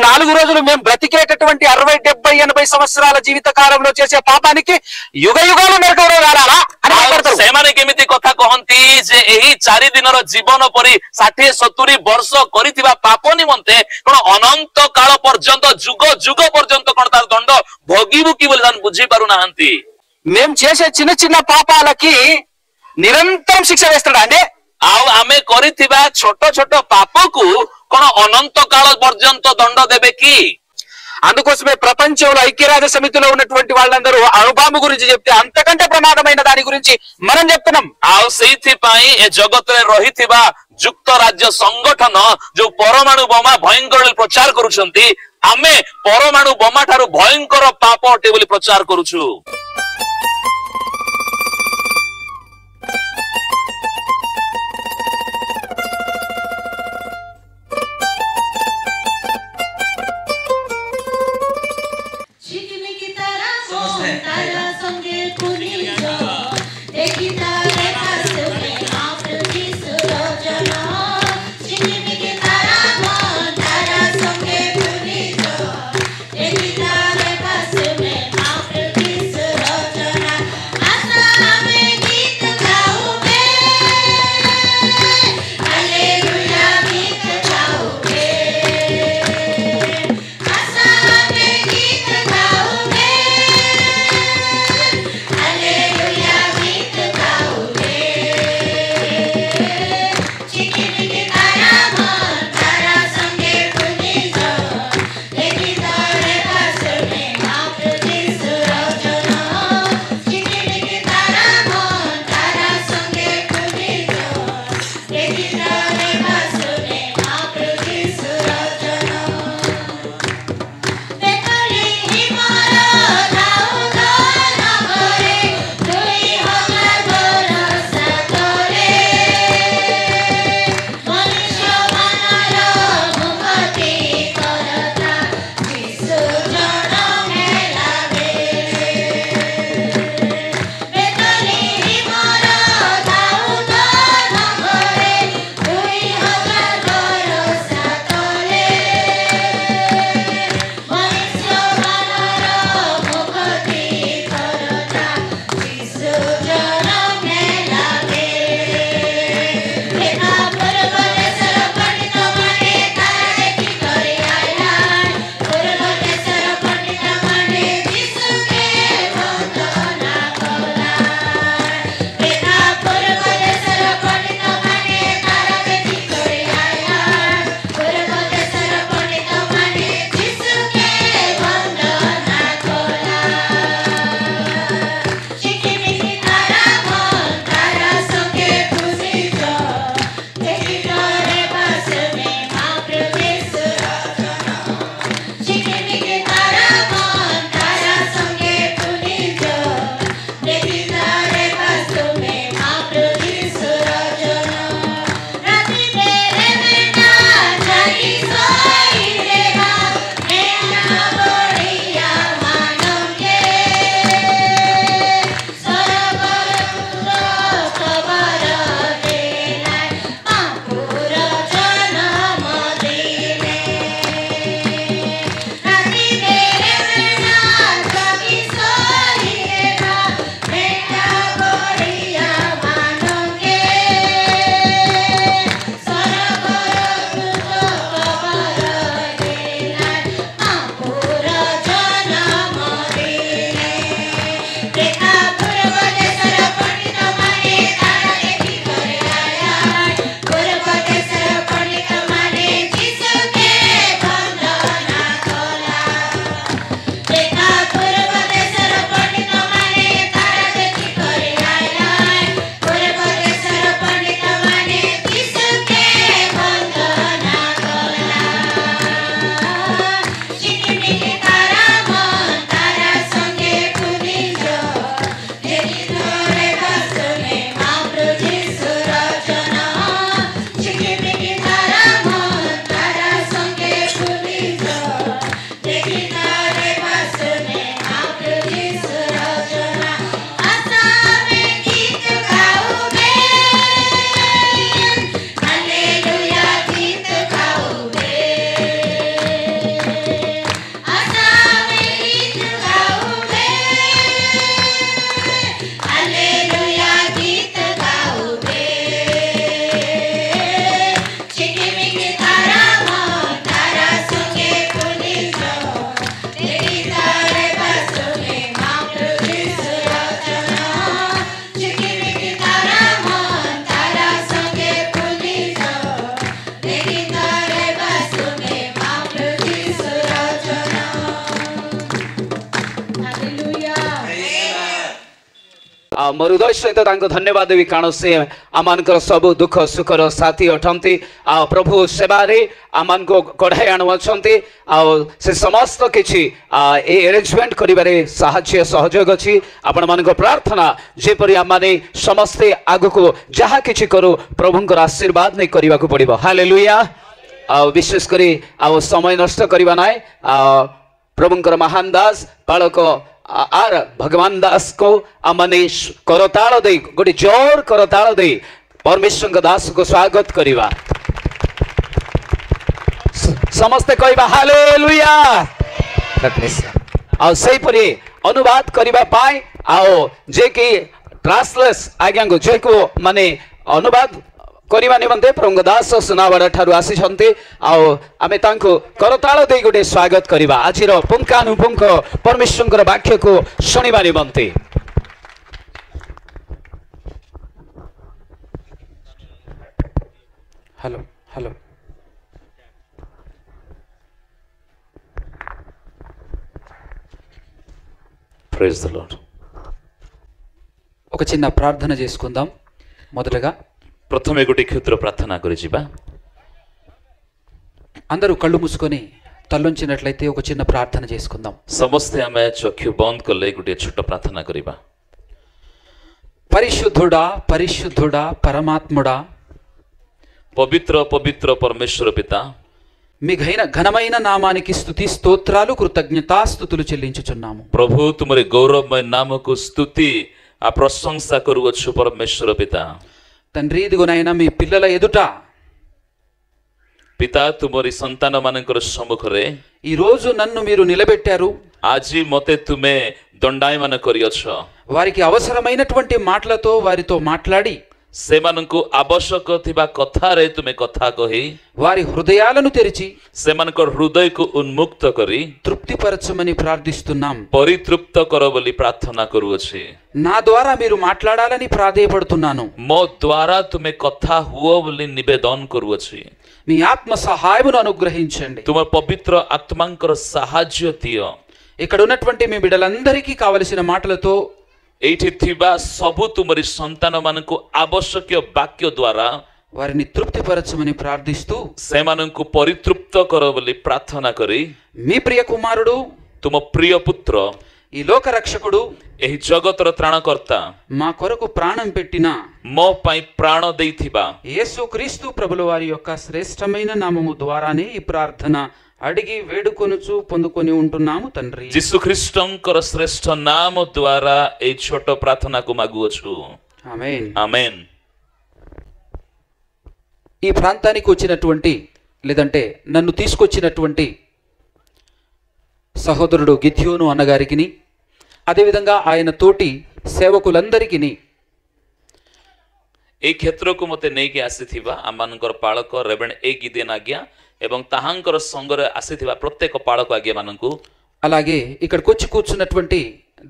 4 రోజులు మేము బ్రతికేటటువంటి 60, 70, 80 సంవత్సరాల జీవిత కాలంలో చేసే పాపానికి యుగ యుగాలు నరకంలో వేలాలా అని మాట్లాడతారు. ସେମାନେ କେମିତି କଥା କହନ୍ତି ଯେ ଏହି 4 ଦିନର ଜୀବନ ପରି 60, 70 ବର୍ଷ କରିଥିବା ପାପ ନିମନ୍ତେ କଣ ଅନନ୍ତ କାଳ ପର୍ଯ୍ୟନ୍ତ ଯୁଗ ଯୁଗ ପର୍ଯ୍ୟନ୍ତ କଣ ତାର ଦଣ୍ଡ ଭୋଗିବୁ କି ବୋଲି ସେମାନେ ବୁଝି ପାରୁନାହାନ୍ତି। మేము చేసే చిన్న చిన్న పాపాలకి నిరంతరం శిక్ష వేస్తాడా అంటే ଆଉ ଆମେ କରିଥିବା ଛୋଟ ଛୋଟ ପାପକୁ କଣ ଅନନ୍ତ କାଳ ପର୍ଯ୍ୟନ୍ତ ଦଣ୍ଡ ଦେବେ କି? అందుకోసమే ప్రపంచంలో ఐక్యరాజ్య సమితిలో ఉన్నటువంటి వాళ్ళందరూ అణుబాంబు గురించి చెప్తే అంతకంటే ప్రమాదమైన దాని గురించి మనం చెప్తున్నాం। ଆଉ ସେଇଥିପାଇଁ ଏ ଜଗତରେ ରହିଥିବା ଯୁକ୍ତ ରାଜ୍ୟ ସଂଗଠନ ଯୋଉ ପରମାଣୁ ବୋମା ଭୟଙ୍କର ବୋଲି ପ୍ରଚାର କରୁଛନ୍ତି, ଆମେ ପରମାଣୁ ବୋମା ଠାରୁ ଭୟଙ୍କର ପାପ ଅଟେ ବୋଲି ପ୍ରଚାର କରୁଛୁ। ମୋର ହୃଦୟ ସହିତ ତାଙ୍କୁ ଧନ୍ୟବାଦ ଦେବି, କାରଣ ସେ ଆମମାନଙ୍କର ସବୁ ଦୁଃଖ ସୁଖର ସାଥୀ ଅଟନ୍ତି। ଆଉ ପ୍ରଭୁ ସେବାରେ ଆମମାନଙ୍କୁ କଢ଼ାଇ ଆଣୁଅଛନ୍ତି। ଆଉ ସେ ସମସ୍ତ କିଛି ଏ ଆରେଞ୍ଜମେଣ୍ଟ କରିବାରେ ସାହାଯ୍ୟ ସହଯୋଗ ଅଛି। ଆପଣମାନଙ୍କ ପ୍ରାର୍ଥନା ଯେପରି ଆମମାନେ ସମସ୍ତେ ଆଗକୁ ଯାହା କିଛି କରୁ ପ୍ରଭୁଙ୍କର ଆଶୀର୍ବାଦ ନେଇ କରିବାକୁ ପଡ଼ିବ। ହାଲେଲୁୟା। ଆଉ ବିଶେଷ କରି ଆଉ ସମୟ ନଷ୍ଟ କରିବା ନାହିଁ। ପ୍ରଭୁଙ୍କର ମହାନ ଦାସ ବାଳକ आर भगवान दास को आमने करताल दे गोटे जोर करताल दे परमेश्वर का दास को स्वागत करिवा। समस्ते कहबा हालेलुया। आ सही परी अनुवाद करिवा पाए आओ जे कि ट्रांसलेस आज्ञा को जे को माने अनुवाद करिवा निमंते प्रभु दास सुनावाड़ा ठारू आसीछन्ते। आओ आमे तांको करताल दे गोटे स्वागत करिवा। आजिर पुंखानुपुंख परमेश्वरଙ୍କର वाक्य को शुणिबा निमंते। Hello hello praise the Lord. ఒక చిన్న ప్రార్థన చేసుకుందాం. మొదటగా प्रथमे गोटे क्षुद्र प्रार्थना करि जिबा. అందరూ కళ్ళు మూసుకొని తల్లుంచినట్లయితే ఒక చిన్న ప్రార్థన చేసుకుందాం. समस्ते आमे चक्षु बंद करले गोटे छोट प्रार्थना करिबा. పరిశుద్ధుడా పరిశుద్ధుడా పరమాత్ముడా, पवित्र पवित्र परमेश्वर पिता, మీ ఘనమైన నామానికి స్తుతి స్తోత్రాలు కృతజ్ఞతాస్తుతులు చెల్లించుచున్నాము. प्रभु तुमरे गौरवमय नामको स्तुति आ प्रशंसा करूछु परमेश्वर पिता. తండ్రి ఇదిగోనైనా మీ పిల్లల ఎదుట पिता तुमरी संतान मानकर सम्मुखरे ఈ రోజు నన్ను మీరు నిలబెట్టారు. आजी मते तुमे दंडायमान करियछ. వారికి అవసరమైనటువంటి మాటలతో వారితో మాట్లాడి सेमानंकु आवश्यक थिबा कथा रे तुमे कथा कहि వారి హృదయాలను తెరిచి सेमानकर हृदय को उन्मुक्त करी తృప్తిపరచమని ప్రార్థిస్తున్నాం. परितृप्त कर बोली प्रार्थना करूछि. నా ద్వారా మీరు మాట్లాడాలని ప్రాధేయపడుతున్నాను. मो द्वारा तुमे कथा हुओ बोली निवेदन करूछि. మీ ఆత్మ సహాయమును అనుగ్రహించండి. तुम पवित्र आत्मांकर सहाय्य दियो. ఇక్కడ ఉన్నటువంటి మీ బిడ్డలందరికీ కావలసిన మాటలతో एठी थिबा सबु तुमरी संतान मानकु आवश्यक वाक्य द्वारा వారిని తృప్తిపరచమని ప్రార్థిస్తూ सेमानंकु परितृप्त कर बोली प्रार्थना करी మీ ప్రియ కుమారుడు तुम प्रिय पुत्र ఈ లోక రక్షకుడు एही जगतर त्राणकर्ता మా కొరకు ప్రాణం పెట్టిన मो पई प्राण देइथिबा యేసుక్రీస్తు ప్రభుల వారి యొక్క శ్రేష్టమైన నామము ద్వారానే ఈ ప్రార్థన అడిగి వేడుకొనుచు పొందుకొని ఉంటున్నాము తండ్రి. जीसु ख्रीष्टंकर श्रेष्ठ नाम द्वारा ए छोट प्रार्थना को मागुछु. ఆమేన్ आमेन. ఈ ప్రాంతానికి వచ్చినటువంటి లేదంటే నన్ను తీసుకొచ్చినటువంటి సహోదరుడు గిద్యోను అన్నగారికిని అదేవిధంగా ఆయన తోటి సేవకులందరికీ ए क्षेत्र को मते नै के आसीथिबा आमानकर पालक रेबेन ए गिदेन आज्ञा एवं ताहांकर संगरे आसीथिबा प्रत्येक पालक आज्ञा माननकु అలాగే ఇక్కడికి వచ్చి కూర్చున్నటువంటి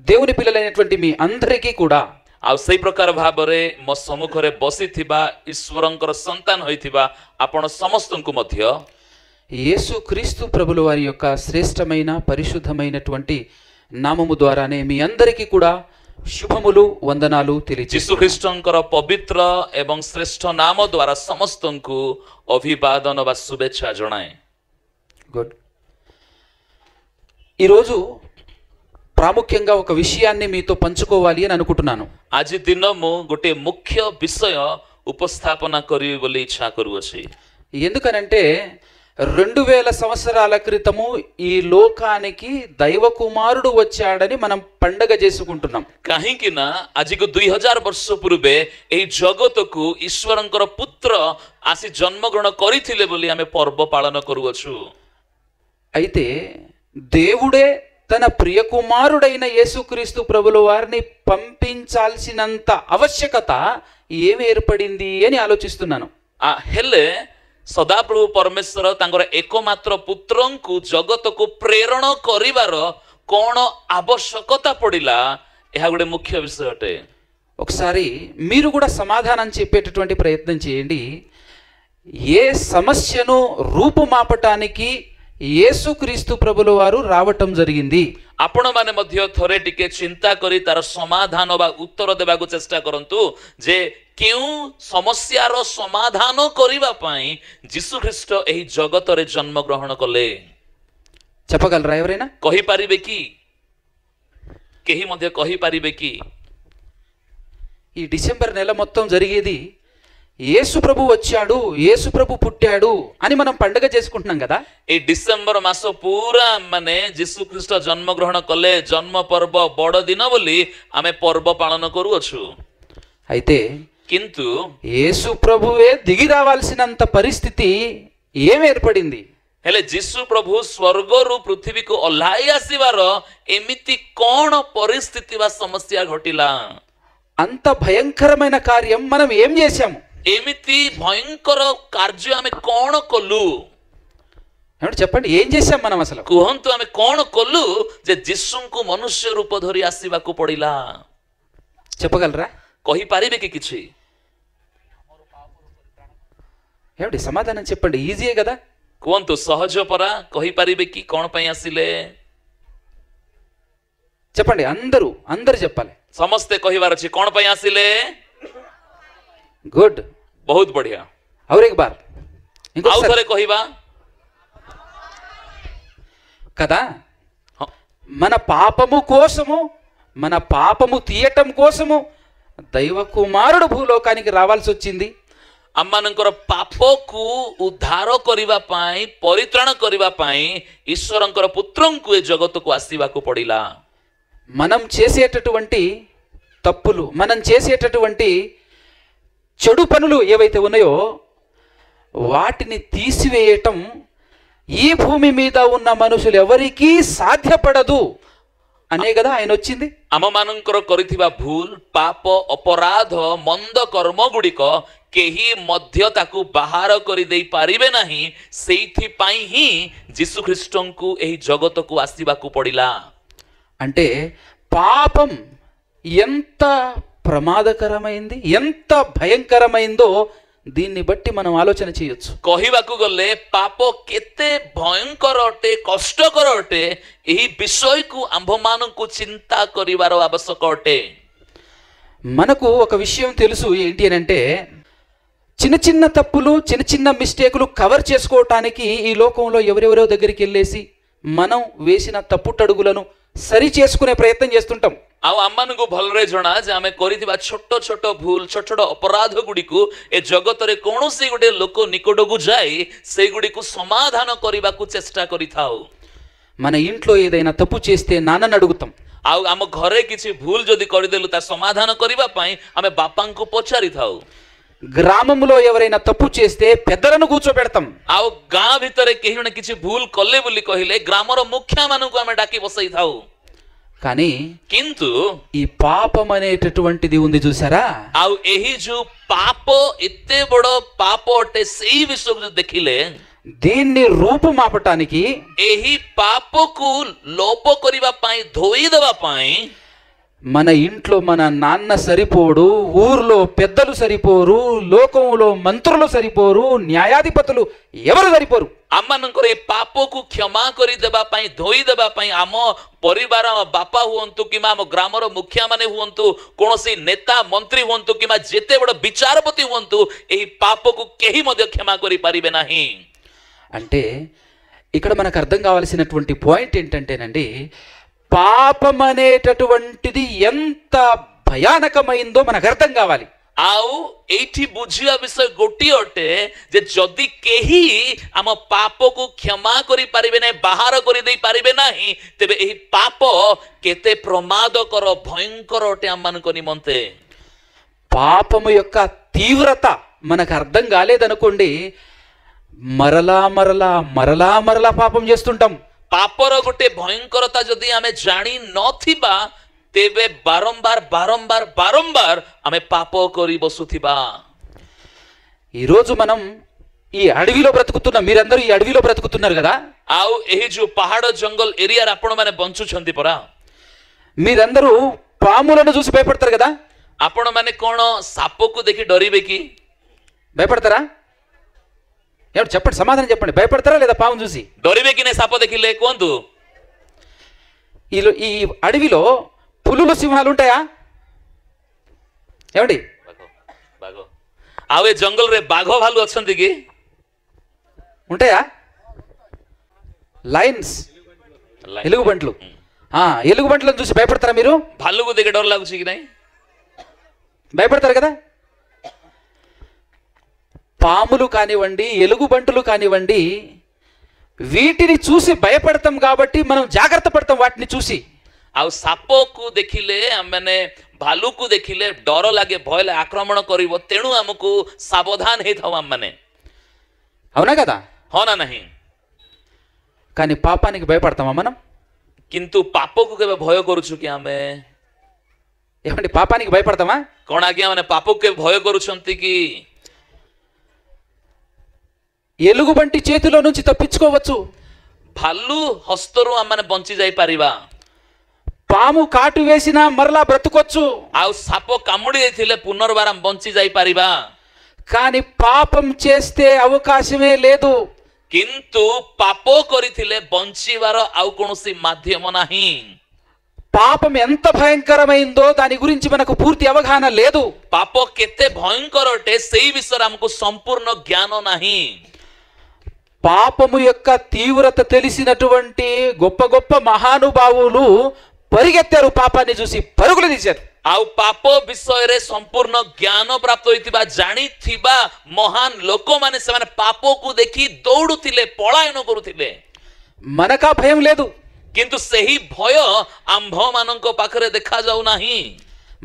దేవుని పిల్లలైనటువంటి మీ అందరికీ కూడా आ सही प्रकार भाबरे मो सम्मुखरे बसिथिबा ईश्वरंकर संतान होइथिबा आपण समस्तंकु मध्य యేసుక్రీస్తు ప్రభుల వారి యొక్క శ్రేష్టమైన పరిశుద్ధమైనటువంటి నామము ద్వారానే మీ అందరికీ కూడా శుభములు వందనాలు తెలియజేస్తున్నాను. जीसु ख्रीष्टंकर पवित्र एवं श्रेष्ठ नाम द्वारा समस्तंकु अभिवादन वा शुभेच्छा जणाए. గుడ్. ఈరోజు ప్రాముఖ్యంగా ఒక విషయాన్ని మీతో పంచుకోవాలి అని అనుకుంటున్నాను. आज दिन मु गोटे मुख्य विषय उपस्थापना करी बोली इच्छा करूछि. ఎందుకనంటే 2000 సంవత్సరాల క్రితము ఈ లోకానికి దైవ కుమారుడు వచ్చాడని మనం పండగ చేసుకుంటున్నాం. काहेकि ना आज को 2000 वर्ष पूर्वे एही जगत को ईश्वरंकर पुत्र आसी जन्म ग्रहण करिथिले बोली आमे पर्व पालन करूछु. అయితే దేవుడే తన ప్రియ కుమారుడైన యేసుక్రీస్తు ప్రభుల వారిని పంపించాల్సినంత ఆవశ్యకత ఏమి ఏర్పడింది అని ఆలోచిస్తున్నాను. आ हेले सदाप्रभु परमेश्वर तांकर एकमात्र पुत्रंकु जगत को प्रेरण करिवार कोन आवश्यकता पड़िला एहा गोटे मुख्य विषय अटे. ఒకసారి మీరు కూడా సమాధానం చెప్పేటటువంటి ప్రయత్నం చేయండి. ఏ సమస్యను రూపుమాపటానికి యేసుక్రీస్తు ప్రభుల వారు రావటం జరిగింది. आपण माने मध्य थोरे टिके चिंता करी तार समाधान बा उत्तर देबाकू चेष्टा करंतु जे केउ समस्यार समाधान करिबा पई यीशु ख्रीष्ट एही जगत रे जन्म ग्रहण कले. చెప్పగలరా ఎవరైనా? कहि पारिबे की केही मध्य कहि पारिबे की ఈ డిసెంబర్ నెల మొత్తం జరిగేది యేసు ప్రభు వచ్చాడు, యేసు ప్రభు పుట్టాడు అని మనం పండుగ చేసుకుంటున్నాం కదా. ए डिसेंबर मास पूरा माने यीशु ख्रीष्ट जन्म ग्रहण कले जन्म पर्व बड़ दिन बोली आमे पर्व पालन करू अछु. అయితే किंतु యేసు ప్రభువే దిగి రావాల్సినంత పరిస్థితి ఏం ఏర్పడింది? हेले यीशु प्रभु स्वर्ग रु पृथ्वी को ओल्हाई आसीबार एमिति कोन परिस्थिति बा समस्या घटिला? అంత భయంకరమైన కార్యం మనం ఏం చేశాము? एमिति भयंकर कार्य आमे कोन कलु? ఏమంటే చెప్పండి, ఏం చేశాం మనం అసలు? कुहंतु आमे कोन कलु जे यीशु को मनुष्य रूप धरि आसीबा को पड़िला? చెప్పగలరా? कहि पारिबे कि किछि? ఏమండి సమాధానం చెప్పండి, ఈజీయే కదా. कुहंतु सहज परा. कहि पारिबे कि कोन पई आसिले? చెప్పండి, అందరూ చెప్పాలి. समस्ते कहिबार अछि कोन पई आसिले? गुड, बहुत बढ़िया. और एक बार आउ थरे कहिबा కదా. మన పాపము కోసము, మన పాపము తీయటం కోసము దైవ కుమారుడు భూలోకానికి రావాల్సి వచ్చింది. आमମାନଙ୍କର पापକୁ उद्धार କରିବା ପାଇଁ ପରିତ୍ରାଣ କରିବା ପାଇଁ ଈଶ୍ୱରଙ୍କର ପୁତ୍ରଙ୍କୁ ଏ ଜଗତକୁ ଆସିବାକୁ ପଡ଼ିଲା. మనం చేసేటటువంటి తప్పులు, మనం చేసేటటువంటి చెడు పనులు ఏవైతే ఉన్నాయో వాటిని తీసివేయటం ఈ భూమి మీద ఉన్న మనుషులు ఎవరికీ సాధ్యపడదు అనే కదా ఆయన వచ్చింది. ଆମମାନଙ୍କର କରିଥିବା ଭୁଲ ପାପ ଅପରାଧ ମନ୍ଦ କର୍ମ ଗୁଡ଼ିକ କେହି ମଧ୍ୟ ତାକୁ ବାହାର କରିଦେଇ ପାରିବେ ନାହିଁ. ସେଇଥିପାଇଁ ହିଁ ଯୀଶୁ ଖ୍ରୀଷ୍ଟଙ୍କୁ ଏହି ଜଗତକୁ ଆସିବାକୁ ପଡ଼ିଲା. అంటే పాపం ఎంత ప్రమాదకరమైంది, ఎంత భయంకరమైందో దీన్ని బట్టి మనం ఆలోచన చేయొచ్చు. କହିବାକୁ ଗଲେ ପାପ କେତେ ଭୟଙ୍କର ଅଟେ, କଷ୍ଟକର ଅଟେ, ଏହି ବିଷୟକୁ ଆମ୍ଭମାନଙ୍କୁ ଚିନ୍ତା କରିବାର ଆବଶ୍ୟକ ଅଟେ. మనకు ఒక విషయం తెలుసు, ఏంటి అని అంటే చిన్న చిన్న తప్పులు, చిన్న చిన్న మిస్టేకులు కవర్ చేసుకోవటానికి ఈ లోకంలో ఎవరెవరో దగ్గరికి వెళ్ళేసి మనం వేసిన తప్పుటడుగులను సరి చేసుకునే ప్రయత్నం చేస్తుంటాం. ଆଉ ଆମମାନଙ୍କୁ ଭଲରେ ଜଣା ଯେ ଆମେ କରିଥିବା ଛୋଟ ଛୋଟ ଭୁଲ, ଛୋଟ ଛୋଟ ଅପରାଧ ଗୁଡ଼ିକୁ ଏ ଜଗତରେ କୌଣସି ଗୋଟେ ଲୋକ ନିକଟକୁ ଯାଇ ସେଇଗୁଡ଼ିକୁ ସମାଧାନ କରିବାକୁ ଚେଷ୍ଟା କରିଥାଉ. మన ఇంట్లో ఏదైనా తప్పు చేస్తే నాన్నని అడుగుతాం. ଆଉ ଆମ ଘରେ କିଛି ଭୁଲ ଯଦି କରିଦେଲୁ ତା ସମାଧାନ କରିବା ପାଇଁ ଆମେ ବାପାଙ୍କୁ ପଚାରିଥାଉ. గ్రామంలో ఎవరైనా తప్పు చేస్తే పెద్దలను కూర్చోబెడతాం. ଆଉ ଗାଁ ଭିତରେ କେହି ଜଣେ କିଛି ଭୁଲ କଲେ ବୋଲି କହିଲେ ଗ୍ରାମର ମୁଖିଆମାନଙ୍କୁ ଆମେ ଡାକି ବସେଇଥାଉ. కానీ କିନ୍ତୁ ఈ పాపం అనేటటువంటిది ఉంది చూసారా, ଆଉ ଏହି ଯୋଉ ପାପ ଏତେ ବଡ ପାପ ଅଟେ ସେଇ ବିଷୟକୁ ଦେଖିଲେ దీన్ని రూపుమాపటానికి, ଏହି ପାପକୁ ଲୋପ କରିବା ପାଇଁ, ଧୋଇଦେବା ପାଇଁ మన ఇంట్లో మన నాన్న సరిపోడు, ఊర్లో పెద్దలు సరిపోరు, లోకంలో మంత్రులు సరిపోరు, న్యాయాధిపతులు ఎవరు సరిపోరు. ଆମମାନଙ୍କର ଏ ପାପକୁ କ୍ଷମା କରିଦେବା ପାଇଁ, ଧୋଇଦେବା ପାଇଁ ଆମ ପରିବାର, ଆମ ବାପା ହୁଅନ୍ତୁ କିମ୍ବା ଆମ ଗ୍ରାମର ମୁଖିଆ ମାନେ ହୁଅନ୍ତୁ, କୌଣସି ନେତା ମନ୍ତ୍ରୀ ହୁଅନ୍ତୁ କିମ୍ବା ଯେତେ ବଡ଼ ବିଚାରପତି ହୁଅନ୍ତୁ, ଏହି ପାପକୁ କେହି ମଧ୍ୟ କ୍ଷମା କରିପାରିବେ ନାହିଁ. అంటే ఇక్కడ మనకు అర్థం కావాల్సినటువంటి పాయింట్ ఏంటంటేనండి, పాపం అనేటటువంటిది ఎంత భయానకమైందో మనకు అర్థం కావాలి. ଆଉ ଏଇଠି ବୁଝିବା ବିଷୟ ଗୋଟିଏ ଅଟେ ଯେ ଯଦି କେହି ଆମ ପାପକୁ କ୍ଷମା କରିପାରିବେ ନାହିଁ, ବାହାର କରିଦେଇ ପାରିବେ ନାହିଁ, ତେବେ ଏହି ପାପ କେତେ ପ୍ରମାଦକର, ଭୟଙ୍କର ଅଟେ ଆମମାନଙ୍କ ନିମନ୍ତେ. పాపము యొక్క తీవ్రత మనకు అర్థం కాలేదనుకోండి, మరలా మరలా మరలా మరలా పాపం చేస్తుంటాం. ପାପର ଗୋଟେ ଭୟଙ୍କରତା ଯଦି ଆମେ ଜାଣି ନଥିବା ତେବେ ବାରମ୍ବାର ବାରମ୍ବାର ବାରମ୍ବାର ଆମେ ପାପ କରି ବସୁଥିବା. ఈరోజు మనం ఈ అడవిలో బ్రతుకుతున్నాం. మీరందరూ ఈ అడవిలో బ్రతుకుతున్నారు కదా. ଆଉ ଏହି ଯୋଉ ପାହାଡ ଜଙ୍ଗଲ ଏରିଆରେ ଆପଣମାନେ ବଞ୍ଚୁଛନ୍ତି ପରା. మీరందరూ పాములను చూసి భయపడతారు కదా. ଆପଣମାନେ କଣ ସାପକୁ ଦେଖି ଡରିବେ କି? భయపడతారా? ఏమంటే చెప్పండి, సమాధానం చెప్పండి. భయపడతారా లేదా పాము చూసి? ଡରିବେ କି ନାହିଁ ସାପ ଦେଖିଲେ? କୁହନ୍ତୁ। ఈ అడవిలో పులులు సింహాలు ఉంటాయా? ఏమండి? ବାଘ ଆଉ ଏ ଜଙ୍ଗଲରେ ବାଘ ଭାଲୁ ଅଛନ୍ତି କି? ఉంటాయా? లైన్స్, ఎలుగుబంట్లు. ఎలుగుబంట్లను చూసి భయపడతారా మీరు? ଭାଲୁକୁ ଦେଖି ଡର ଲାଗୁଛି କି ନାହିଁ? భయపడతారు కదా. పాములు కానివ్వండి, ఎలుగుబంటులు కానివ్వండి, వీటిని చూసి భయపడతాం కాబట్టి మనం జాగ్రత్త పడతాం వాటిని చూసి. ଆଉ ସାପକୁ ଦେଖିଲେ ଆମେ ଭାଲୁକୁ ଦେଖିଲେ ଡର ଲାଗେ, ଭୟ ଲାଗେ, ଆକ୍ରମଣ କରିବ, ତେଣୁ ଆମକୁ ସାବଧାନ ହେଇଥାଉ ଆମେ। అవునా కదా? ହଁ ନା ନାହିଁ? కానీ పాపానికి భయపడతామా మనం? କିନ୍ତୁ ପାପକୁ କେବେ ଭୟ କରୁଛୁ କି ଆମେ? ఏమండి, పాపానికి భయపడతామా? କଣ ଆଜ୍ଞା ମାନେ ପାପକୁ କେବେ ଭୟ କରୁଛନ୍ତି କି? ఎలుగుబంటి చేతిలో నుంచి తప్పించుకోవచ్చు, ଭାଲୁ ହସ୍ତରୁ ଆମେ ବଞ୍ଚି ଯାଇପାରିବା, పాము కాటు వేసినా మరలా బ్రతుకొచ్చు, ଆଉ ସାପ କାମୁଡ଼ି ଦେଇଥିଲେ ପୁନର୍ବାର ବଞ୍ଚି ଯାଇପାରିବା। కానీ పాపం చేస్తే అవకాశమే లేదు। କିନ୍ତୁ ପାପ କରିଥିଲେ ବଞ୍ଚିବାର ଆଉ କୌଣସି ମାଧ୍ୟମ ନାହିଁ। పాపం ఎంత భయంకరమైందో దాని గురించి మనకు పూర్తి అవగాహన లేదు। ପାପ କେତେ ଭୟଙ୍କର ଅଟେ ସେଇ విషୟରେ ଆମକୁ ସମ୍ପୂର୍ଣ୍ଣ ଜ୍ଞାନ ନାହିଁ। పాపము యొక్క తీవ్రత తెలిసినటువంటి గొప్ప గొప్ప మహానుభావులు పరిగెత్తారు, పాపాన్ని చూసి పరుగులు తీశారు। ଆଉ ପାପ ବିଷୟରେ ସମ୍ପୂର୍ଣ୍ଣ ଜ୍ଞାନ ପ୍ରାପ୍ତ ହୋଇଥିବା ଜାଣିଥିବା ମହାନ ଲୋକମାନେ ସେମାନେ ପାପକୁ ଦେଖି ଦୌଡୁଥିଲେ, ପଳାୟନ କରୁଥିଲେ। మనకా భయం లేదు, କିନ୍ତୁ ସେହି ଭୟ ଆମ୍ଭମାନଙ୍କ ପାଖରେ ଦେଖାଯାଉ ନାହିଁ।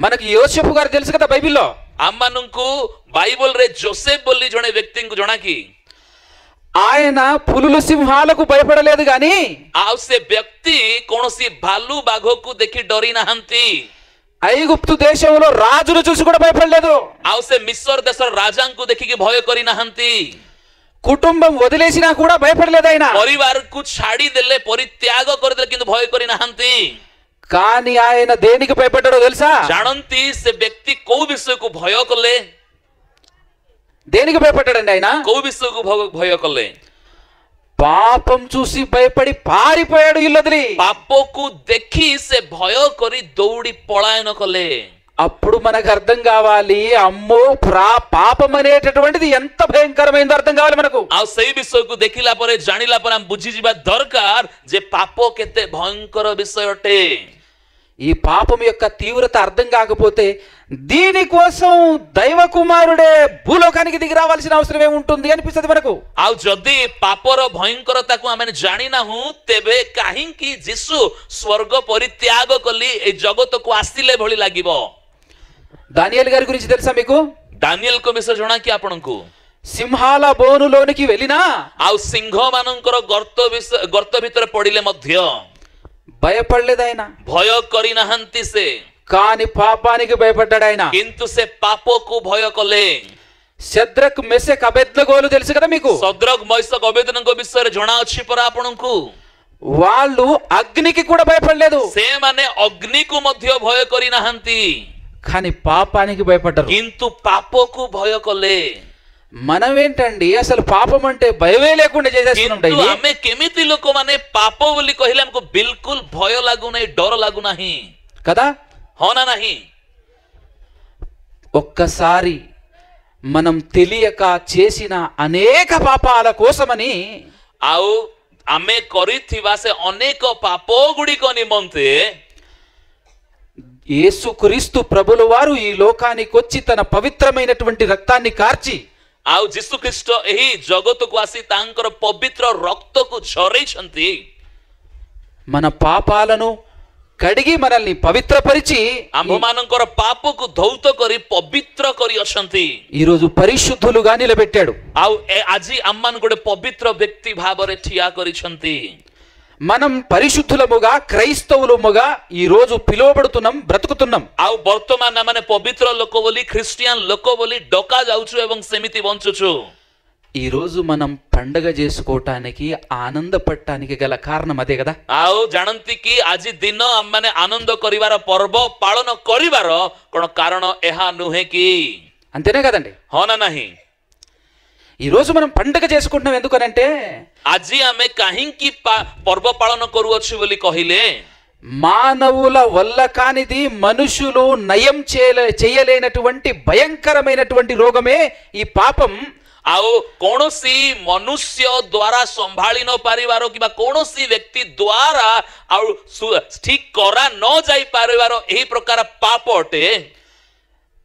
మనకి యోసేపు గారు తెలుసు కదా బైబిల్లో। ଆମମାନଙ୍କୁ ବାଇବଲରେ ଜୋସେଫ ବୋଲି ଜଣେ ବ୍ୟକ୍ତିଙ୍କୁ ଜଣା କି ఆయన పులులు సింహాలకు భయపడలేదు గాని ଆଉ ସେ ବ୍ୟକ୍ତି କୌଣସି ଭାଲୁ ବାଘକୁ ଦେଖି ଡରି ନାହାନ୍ତି। ఐగుప్తు దేశంలో రాజును చూసి కూడా భయపడలేదు। ଆଉ ସେ ମିଶର ଦେଶର ରାଜାଙ୍କୁ ଦେଖିକି ଭୟ କରି ନାହାନ୍ତି। కుటుంబం వదిలేసినా కూడా భయపడలేదు ఆయన। ପରିବାରକୁ ଛାଡ଼ି ଦେଲେ, ପରିତ୍ୟାଗ କରିଦେଲେ, କିନ୍ତୁ ଭୟ କରି ନାହାନ୍ତି। కానీ ఆయన దేనికి భయపడ్డాడో తెలుసా? ଜାଣନ୍ତି ସେ ବ୍ୟକ୍ତି କୋଉ ବିଷୟକୁ ଭୟ କଲେ? దేనికి భయపడ్డాడండి ఆయన? କୋଉ ବିଷୟକୁ ଭୟ କଲେ? పాపం చూసి భయపడి పారిపోయాడు ఇల్లు వదిలి। ପାପକୁ ଦେଖି ସେ ଭୟ କରି ଦୌଡ଼ି ପଳାୟନ କଲେ। అప్పుడు మనకు అర్థం కావాలి, అమ్మో పాపం అనేటటువంటిది ఎంత భయంకరమైందో అర్థం కావాలి మనకు। ଆଉ ସେଇ ବିଷୟକୁ ଦେଖିଲା ପରେ, ଜାଣିଲା ପରେ ଆମେ ବୁଝିଯିବା ଦରକାର ଯେ ପାପ କେତେ ଭୟଙ୍କର ବିଷୟ ଅଟେ। ఈ పాపం యొక్క తీవ్రత అర్థం కాకపోతే దీనికోసం దైవ కుమారుడే భూలోకానికి దిగి రావాల్సిన అవసరం ఏముంటుంది అనిపిస్తుంది మనకు। ଆଉ ଯଦି ପାପର ଭୟଙ୍କରତାକୁ ଆମେ ଜାଣିନାହୁଁ, ତେବେ କାହିଁକି ଯୀଶୁ ସ୍ୱର୍ଗ ପରିତ୍ୟାଗ କଲି ଏ ଜଗତକୁ ଆସିଲେ ଭଳି ଲାଗିବ। దానియేలు గారి గురించి తెలుసా మీకు? ଦାନିଏଲଙ୍କ ବିଷୟ ଜଣା କି ଆପଣଙ୍କୁ? సింహాల బోనులోనికి వెళ్ళినా, ଆଉ ସିଂହ ମାନଙ୍କର ଗର୍ତ୍ତ ଭିତରେ ପଡ଼ିଲେ ମଧ୍ୟ భయపడలేదు ఆయన। ଭୟ କରି ନାହାନ୍ତି ସେ, కానీ పాపానికి భయపడ్డాడు ఆయన। କିନ୍ତୁ ସେ ପାପକୁ ଭୟ କଲେ। శద్రక్ మెషక్ అబేద్నెగోలు తెలుసు కదా మీకు? ଶଦ୍ରକ ମୈଶକ ଅବେଦନଙ୍କ ବିଷୟରେ ଜଣା ଅଛି ପରା ଆପଣଙ୍କୁ। వాళ్ళు అగ్నికి కూడా భయపడలేదు, ସେମାନେ ଅଗ୍ନିକୁ ମଧ୍ୟ ଭୟ କରି ନାହାନ୍ତି, కానీ పాపానికి భయపడ్డారు। କିନ୍ତୁ ପାପକୁ ଭୟ କଲେ। మనం ఏంటండి అసలు పాపం అంటే భయమే లేకుండా చేసేస్తున్నాం କିନ୍ତୁ డైలీ। ଆମେ କେମିତି ଲୋକମାନେ ପାପ ବୋଲି କହିଲେ ଆମକୁ ବିଲକୁଲ ଭୟ ଲାଗୁନାହିଁ, ଡର ଲାଗୁନାହିଁ కదా? ହଁ ନା ନାହିଁ? ఒక్కసారి మనం తెలియక చేసిన అనేక పాపాల కోసమని ଆଉ ଆମେ କରିଥିବା ସେ ଅନେକ ପାପ ଗୁଡ଼ିକ ନିମନ୍ତେ యేసుక్రీస్తు ప్రభుల వారు ఈ లోకానికి వచ్చి తన పవిత్రమైనటువంటి రక్తాన్ని కార్చి, ଆଉ ଯୀଶୁ ଖ୍ରୀଷ୍ଟ ଏହି ଜଗତକୁ ଆସି ତାଙ୍କର ପବିତ୍ର ରକ୍ତକୁ ଝରେଇଛନ୍ତି। మన పాపాలను కడిగి మనల్ని పవిత్రపరిచి ଆମ୍ଭମାନଙ୍କର ପାପକୁ ଧୌତ କରି ପବିତ୍ର କରି ଅଛନ୍ତି। ఈ రోజు పరిశుద్ధులుగా నిలబెట్టాడు। ଆଉ ଆଜି ଆମମାନଙ୍କୁ ଗୋଟେ ପବିତ୍ର ବ୍ୟକ୍ତି ଭାବରେ ଠିଆ କରିଛନ୍ତି। మనం పరిశుద్ధులముగా క్రైస్తవులముగా ఈ రోజు పిలువబడుతున్నాం, బ్రతుకుతున్నాం। ଆଉ ବର୍ତ୍ତମାନ ଆମେ ପବିତ୍ର ଲୋକ ବୋଲି, ଖ୍ରୀଷ୍ଟିଆନ ଲୋକ ବୋଲି ଡକା ଯାଉଛୁ ଏବଂ ସେମିତି ବଞ୍ଚୁଛୁ। ఈ రోజు మనం పండగ చేసుకోవటానికి, ఆనందపడటానికి గల కారణం అదే కదా। ଆଉ ଜାଣନ୍ତି କି ଆଜି ଦିନ ଆମମାନେ ଆନନ୍ଦ କରିବାର, ପର୍ବ ପାଳନ କରିବାର କ'ଣ କାରଣ ଏହା ନୁହେଁ କି? అంతేనే కదండి? ହଁ ନା ନାହିଁ? ఈ రోజు మనం పండుగ చేసుకుంటున్నాం ఎందుకనంటే আজি ఆమె కాహింకి పర్వ పాలన కరువచ్చు ବୋଲି କହିଲେ మానవుల వల్ల కానిది మనుషులు నయం చేయలేనటువంటి భయంకరమైనటువంటి రోగమే ఈ పాపం. ଆଉ କୌଣସି ମନୁଷ୍ୟ ଦ୍ୱାରା ସମ୍ଭାଳି ନ ପାରିବାର କିମ୍ବା କୌଣସି ବ୍ୟକ୍ତି ଦ୍ୱାରା ଆଉ ଠିକ କରା ନ ଯାଇ ପାରିବାର ଏହି ପ୍ରକାର ପାପ ଅଟେ.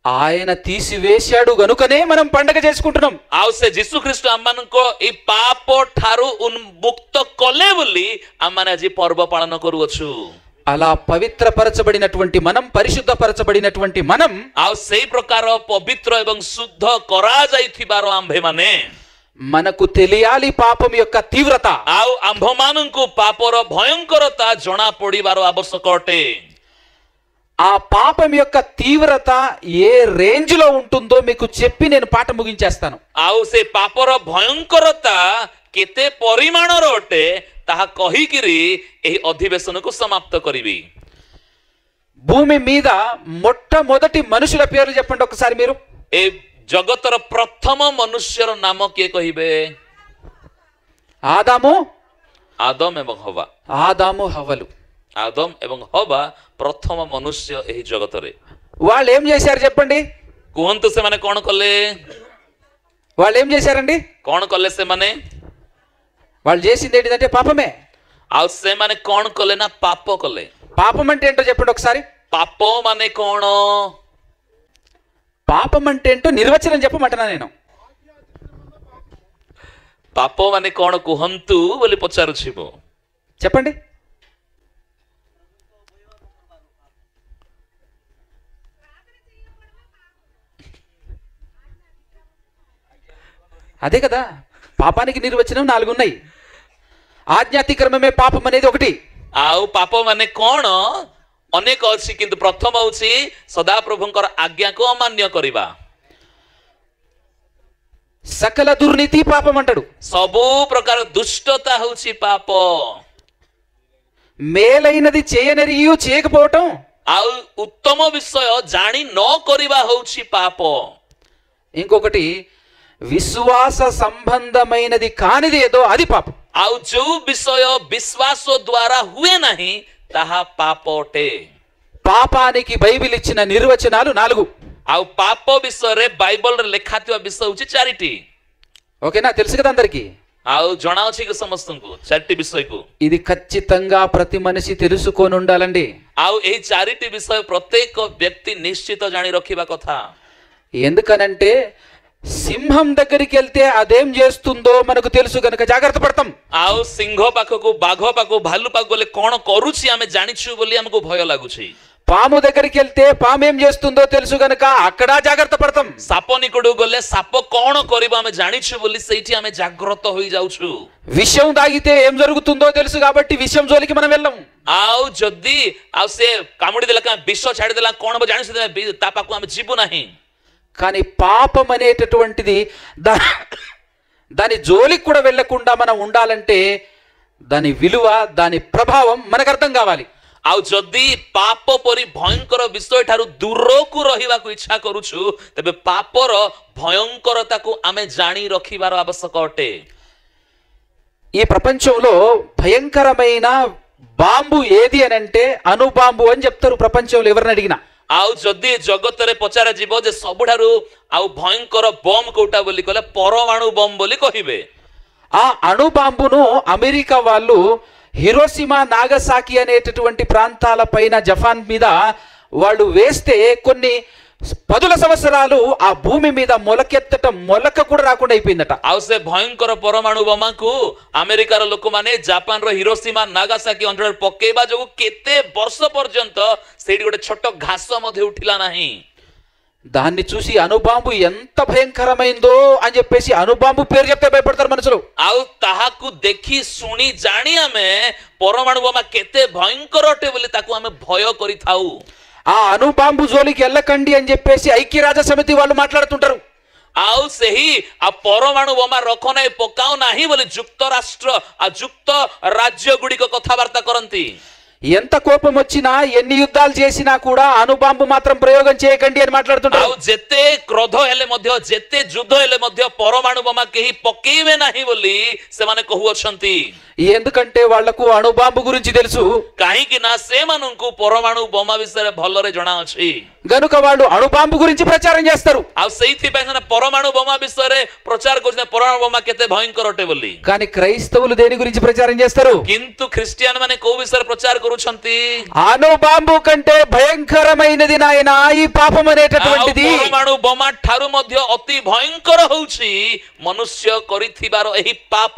ఆయన తీసివేశాడు గనుకనే మనం పండగ చేసుకుంటున్నాం. ଆଉ ସେ ଯୀଶୁ ଖ୍ରୀଷ୍ଟ ଆମମାନଙ୍କ ଏହି ପାପ ଠାରୁ ଉନ୍ମୁକ୍ତ କଲେ ବୋଲି ଆମମାନେ ଆଜି ପର୍ବ ପାଳନ କରୁଅଛୁ. అలా పవిత్రపరచబడినటువంటి మనం, పరిశుద్ధపరచబడినటువంటి మనం, ଆଉ ସେଇ ପ୍ରକାର ପବିତ୍ର ଏବଂ ଶୁଦ୍ଧ କରାଯାଇଥିବାର ଆମ୍ଭେମାନେ మనకు తెలియాలి పాపం యొక్క తీవ్రత. ଆଉ ଆମ୍ଭମାନଙ୍କୁ ପାପର ଭୟଙ୍କରତା ଜଣା ପଡିବାର ଆବଶ୍ୟକ ଅଟେ. ఆ పాపం యొక్క తీవ్రత ఏ రేంజ్ లో ఉంటుందో మీకు చెప్పి నేను పాట ముగించేస్తాను. ଆଉ ସେ ପାପର ଭୟଙ୍କରତା କେତେ ପରିମାଣର ଅଟେ ତାହା କହିକିରି ଏହି ଅଧିବେଶନକୁ ସମାପ୍ତ କରିବି. భూమి మీద మొట్టమొదటి మనుషుల పేర్లు చెప్పండి ఒకసారి మీరు. ଏ ଜଗତର ପ୍ରଥମ ମନୁଷ୍ୟର ନାମ କିଏ କହିବେ? ఆదాము, ଆଦମ ଏବଂ ହବା. ఆదాము హవ్వలు. ଆଦମ ଏବଂ ହବା ପ୍ରଥମ ମନୁଷ୍ୟ ଏହି ଜଗତରେ. వాళ్ళు ఏం చేశారు చెప్పండి? କୁହନ୍ତୁ ସେମାନେ କଣ କଲେ? వాళ్ళు ఏం చేశారండి? କଣ କଲେ ସେମାନେ? వాళ్ళు చేసింది ఏంటిదంటే పాపమే. ଆଉ ସେମାନେ କଣ କଲେ ନା ପାପ କଲେ. పాపం అంటే ఏంటో చెప్పండి ఒకసారి. ପାପ ମାନେ କଣ? పాపం అంటే ఏంటో నిర్వచనం చెప్పమంటున్నా నేను. ପାପ ମାନେ କଣ କୁହନ୍ତୁ ବୋଲି ପଚାରୁଛି ମୁଁ. చెప్పండి. అదే కదా, పాపానికి నిర్వచనం 4 ఉన్నాయి. ఆజ్ఞాతిక్రమమే పాపం అనేది ఒకటి. ଆଉ ପାପ ମାନେ କଣ ଅନେକ ଅଛି, କିନ୍ତୁ ପ୍ରଥମ ହେଉଛି ସଦାପ୍ରଭୁଙ୍କର ଆଜ୍ଞାକୁ ଅମାନ୍ୟ କରିବା. సకల దుర్నీతి పాపం అంటాడు. ସବୁ ପ୍ରକାର ଦୁଷ୍ଟତା ହେଉଛି ପାପ. మేలైనది చేయనరియు చేయకపోవటం, ଆଉ ଉତ୍ତମ ବିଷୟ ଜାଣି ନ କରିବା ହେଉଛି ପାପ. ఇంకొకటి విశ్వాస సంబంధమైనది కానిది ఏదో అది పాపం. ଆଉ ଯୋଉ ବିଷୟ ବିଶ୍ୱାସ ଦ୍ୱାରା ହୁଏ ନାହିଁ ତାହା ପାପ ଅଟେ. పాపానికి బైబిల్ ఇచ్చిన నిర్వచనాలు 4. ଆଉ ପାପ ବିଷୟରେ ବାଇବଲରେ ଲେଖାଥିବା ବିଷୟ ହେଉଛି 4ଟି. ఓకేనా? తెలుసు కదా అందరికి. ଆଉ ଜଣା ଅଛି କି ସମସ୍ତଙ୍କୁ 4ଟି ବିଷୟକୁ? ఇది ఖచ్చితంగా ప్రతి మనిషి తెలుసుకొని ఉండాలండి. ଆଉ ଏହି 4ଟି ବିଷୟ ପ୍ରତ୍ୟେକ ବ୍ୟକ୍ତି ନିଶ୍ଚିତ ଜାଣି ରଖିବା କଥା. ఎందుకనంటే సింహం దగ్గరికి వెళ్తే అదేం చేస్తుందో మనకు తెలుసు కనుక జాగ్రత్త పడతాం. ଆଉ ସିଂହ ପାଖକୁ, ବାଘ ପାଖକୁ, ଭାଲୁ ପାଖକୁ ଗଲେ କଣ କରୁଛି ଆମେ ଜାଣିଛୁ ବୋଲି ଆମକୁ ଭୟ ଲାଗୁଛି. పాము దగ్గరికి వెళ్తే పాము ఏం చేస్తుందో తెలుసు కనుక అక్కడ జాగ్రత్త పడతాం. ସାପ ନିକଟକୁ ଗଲେ ସାପ କଣ କରିବ ଆମେ ଜାଣିଛୁ ବୋଲି ସେଇଠି ଆମେ ଜାଗ୍ରତ ହୋଇ ଯାଉଛୁ. విషం తాగితే ఏం జరుగుతుందో తెలుసు కాబట్టి విషం జోలికి మనం వెళ్ళం. ଆଉ ଯଦି ଆଉ ସେ କାମୁଡି ଦେଲା, ବିଷ ଛାଡିଦେଲା, କଣ ହବ ଜାଣିଛୁ, ତା ପାଖକୁ ଆମେ ଯିବୁ ନାହିଁ. కానీ పాపం అనేటటువంటిది దాని జోలికి కూడా వెళ్ళకుండా మనం ఉండాలంటే దాని విలువ, దాని ప్రభావం మనకు అర్థం కావాలి. ଆଉ ଯଦି ପାପ ପରି ଭୟଙ୍କର ବିଷୟ ଠାରୁ ଦୂରକୁ ରହିବାକୁ ଇଚ୍ଛା କରୁଛୁ ତେବେ ପାପର ଭୟଙ୍କରତାକୁ ଆମେ ଜାଣି ରଖିବାର ଆବଶ୍ୟକ ଅଟେ. ఈ ప్రపంచంలో భయంకరమైన బాంబు ఏది అని అంటే అణుబాంబు అని చెప్తారు ప్రపంచంలో ఎవరిని అడిగినా. ଆଉ ଯଦି ଜଗତରେ ପଚରା ଯିବ ଯେ ସବୁଠାରୁ ଆଉ ଭୟଙ୍କର ବମ୍ କୋଉଟା ବୋଲି କହିଲେ ପରମାଣୁ ବମ୍ ବୋଲି କହିବେ. ఆ అణుబాంబును అమెరికా వాళ్ళు హిరోషిమా, నాగసాకి అనేటటువంటి ప్రాంతాల పైన జపాన్ మీద వాళ్ళు వేస్తే కొన్ని 10 సంవత్సరాలు ఆ భూమి మీద మొలకెత్తటం, మొలక కూడా రాకుండా అయిపోయిందట. ଆଉ ସେ ଭୟଙ୍କର ପରମାଣୁ ବୋମାକୁ ଆମେରିକାର ଲୋକମାନେ ଜାପାନର ହିରୋସୀମା, ନାଗାସାକି ଅଞ୍ଚଳରେ ପକେଇବା ଯୋଗୁଁ କେତେ ବର୍ଷ ପର୍ଯ୍ୟନ୍ତ ସେଇଠି ଗୋଟେ ଛୋଟ ଘାସ ମଧ୍ୟ ଉଠିଲା ନାହିଁ. దాన్ని చూసి అణుబాంబు ఎంత భయంకరమైందో అని చెప్పేసి అణుబాంబు పేరు చెప్తే భయపడతారు మనుషులు. ଆଉ ତାହାକୁ ଦେଖି ଶୁଣି ଜାଣି ଆମେ ପରମାଣୁ ବୋମା କେତେ ଭୟଙ୍କର ଅଟେ ବୋଲି ତାକୁ ଆମେ ଭୟ କରିଥାଉ. ఆ అణుబాంబు జోలికి వెళ్ళకండి అని చెప్పేసి ఐక్యరాజ్య సమితి వాళ్ళు మాట్లాడుతుంటారు. ଆଉ ସେହି ପରମାଣୁ ବୋମା ରଖ ନାହିଁ, ପକାଉ ନାହିଁ ବୋଲି ଯୁକ୍ତ ରାଷ୍ଟ୍ର ଆଉ ଯୁକ୍ତ ରାଜ୍ୟ ଗୁଡ଼ିକ କଥାବାର୍ତ୍ତା କରନ୍ତି. ఎంత కోపం వచ్చినా ఎన్ని యుద్ధాలు చేసినా కూడా అణుబాంబు మాత్రం ప్రయోగం చేయకండి అని మాట్లాడుతుంటారు. ଆଉ ଯେତେ କ୍ରୋଧ ହେଲେ ମଧ୍ୟ ଯେତେ ଯୁଦ୍ଧ ହେଲେ ମଧ୍ୟ ପରମାଣୁ ବୋମା କେହି ପକେଇବେ ନାହିଁ ବୋଲି ସେମାନେ କହୁଅଛନ୍ତି. ఎందుకంటే వాళ్లకు అణుబాంబు గురించి తెలుసు, କାହିଁକି ନା ସେମାନଙ୍କୁ ପରମାଣୁ ବୋମା ବିଷୟରେ ଭଲରେ ଜଣା ଅଛି. గనుక వాళ్ళు అణుబాంబు గురించి ప్రచారం చేస్తారు. ଆଉ ସେଇଥିପାଇଁ ସେମାନେ ପରମାଣୁ ବୋମା ବିଷୟରେ ପ୍ରଚାର କରୁଛନ୍ତି ପରମାଣୁ ବୋମା କେତେ ଭୟଙ୍କର ଅଟେ ବୋଲି. కానీ క్రైస్తవులు దేని గురించి ప్రచారం చేస్తారు? କିନ୍ତୁ ଖ୍ରୀଷ୍ଟିଆନ ମାନେ କୋଉ ବିଷୟରେ ପ୍ରଚାର କରୁଛନ୍ତି? అణుబాంబు కంటే భయంకరమైనది నాయనా ఈ పాపం అనేటటువంటిది. ପରମାଣୁ ବୋମା ଠାରୁ ମଧ୍ୟ ଅତି ଭୟଙ୍କର ହେଉଛି ମନୁଷ୍ୟ କରିଥିବାର ଏହି ପାପ.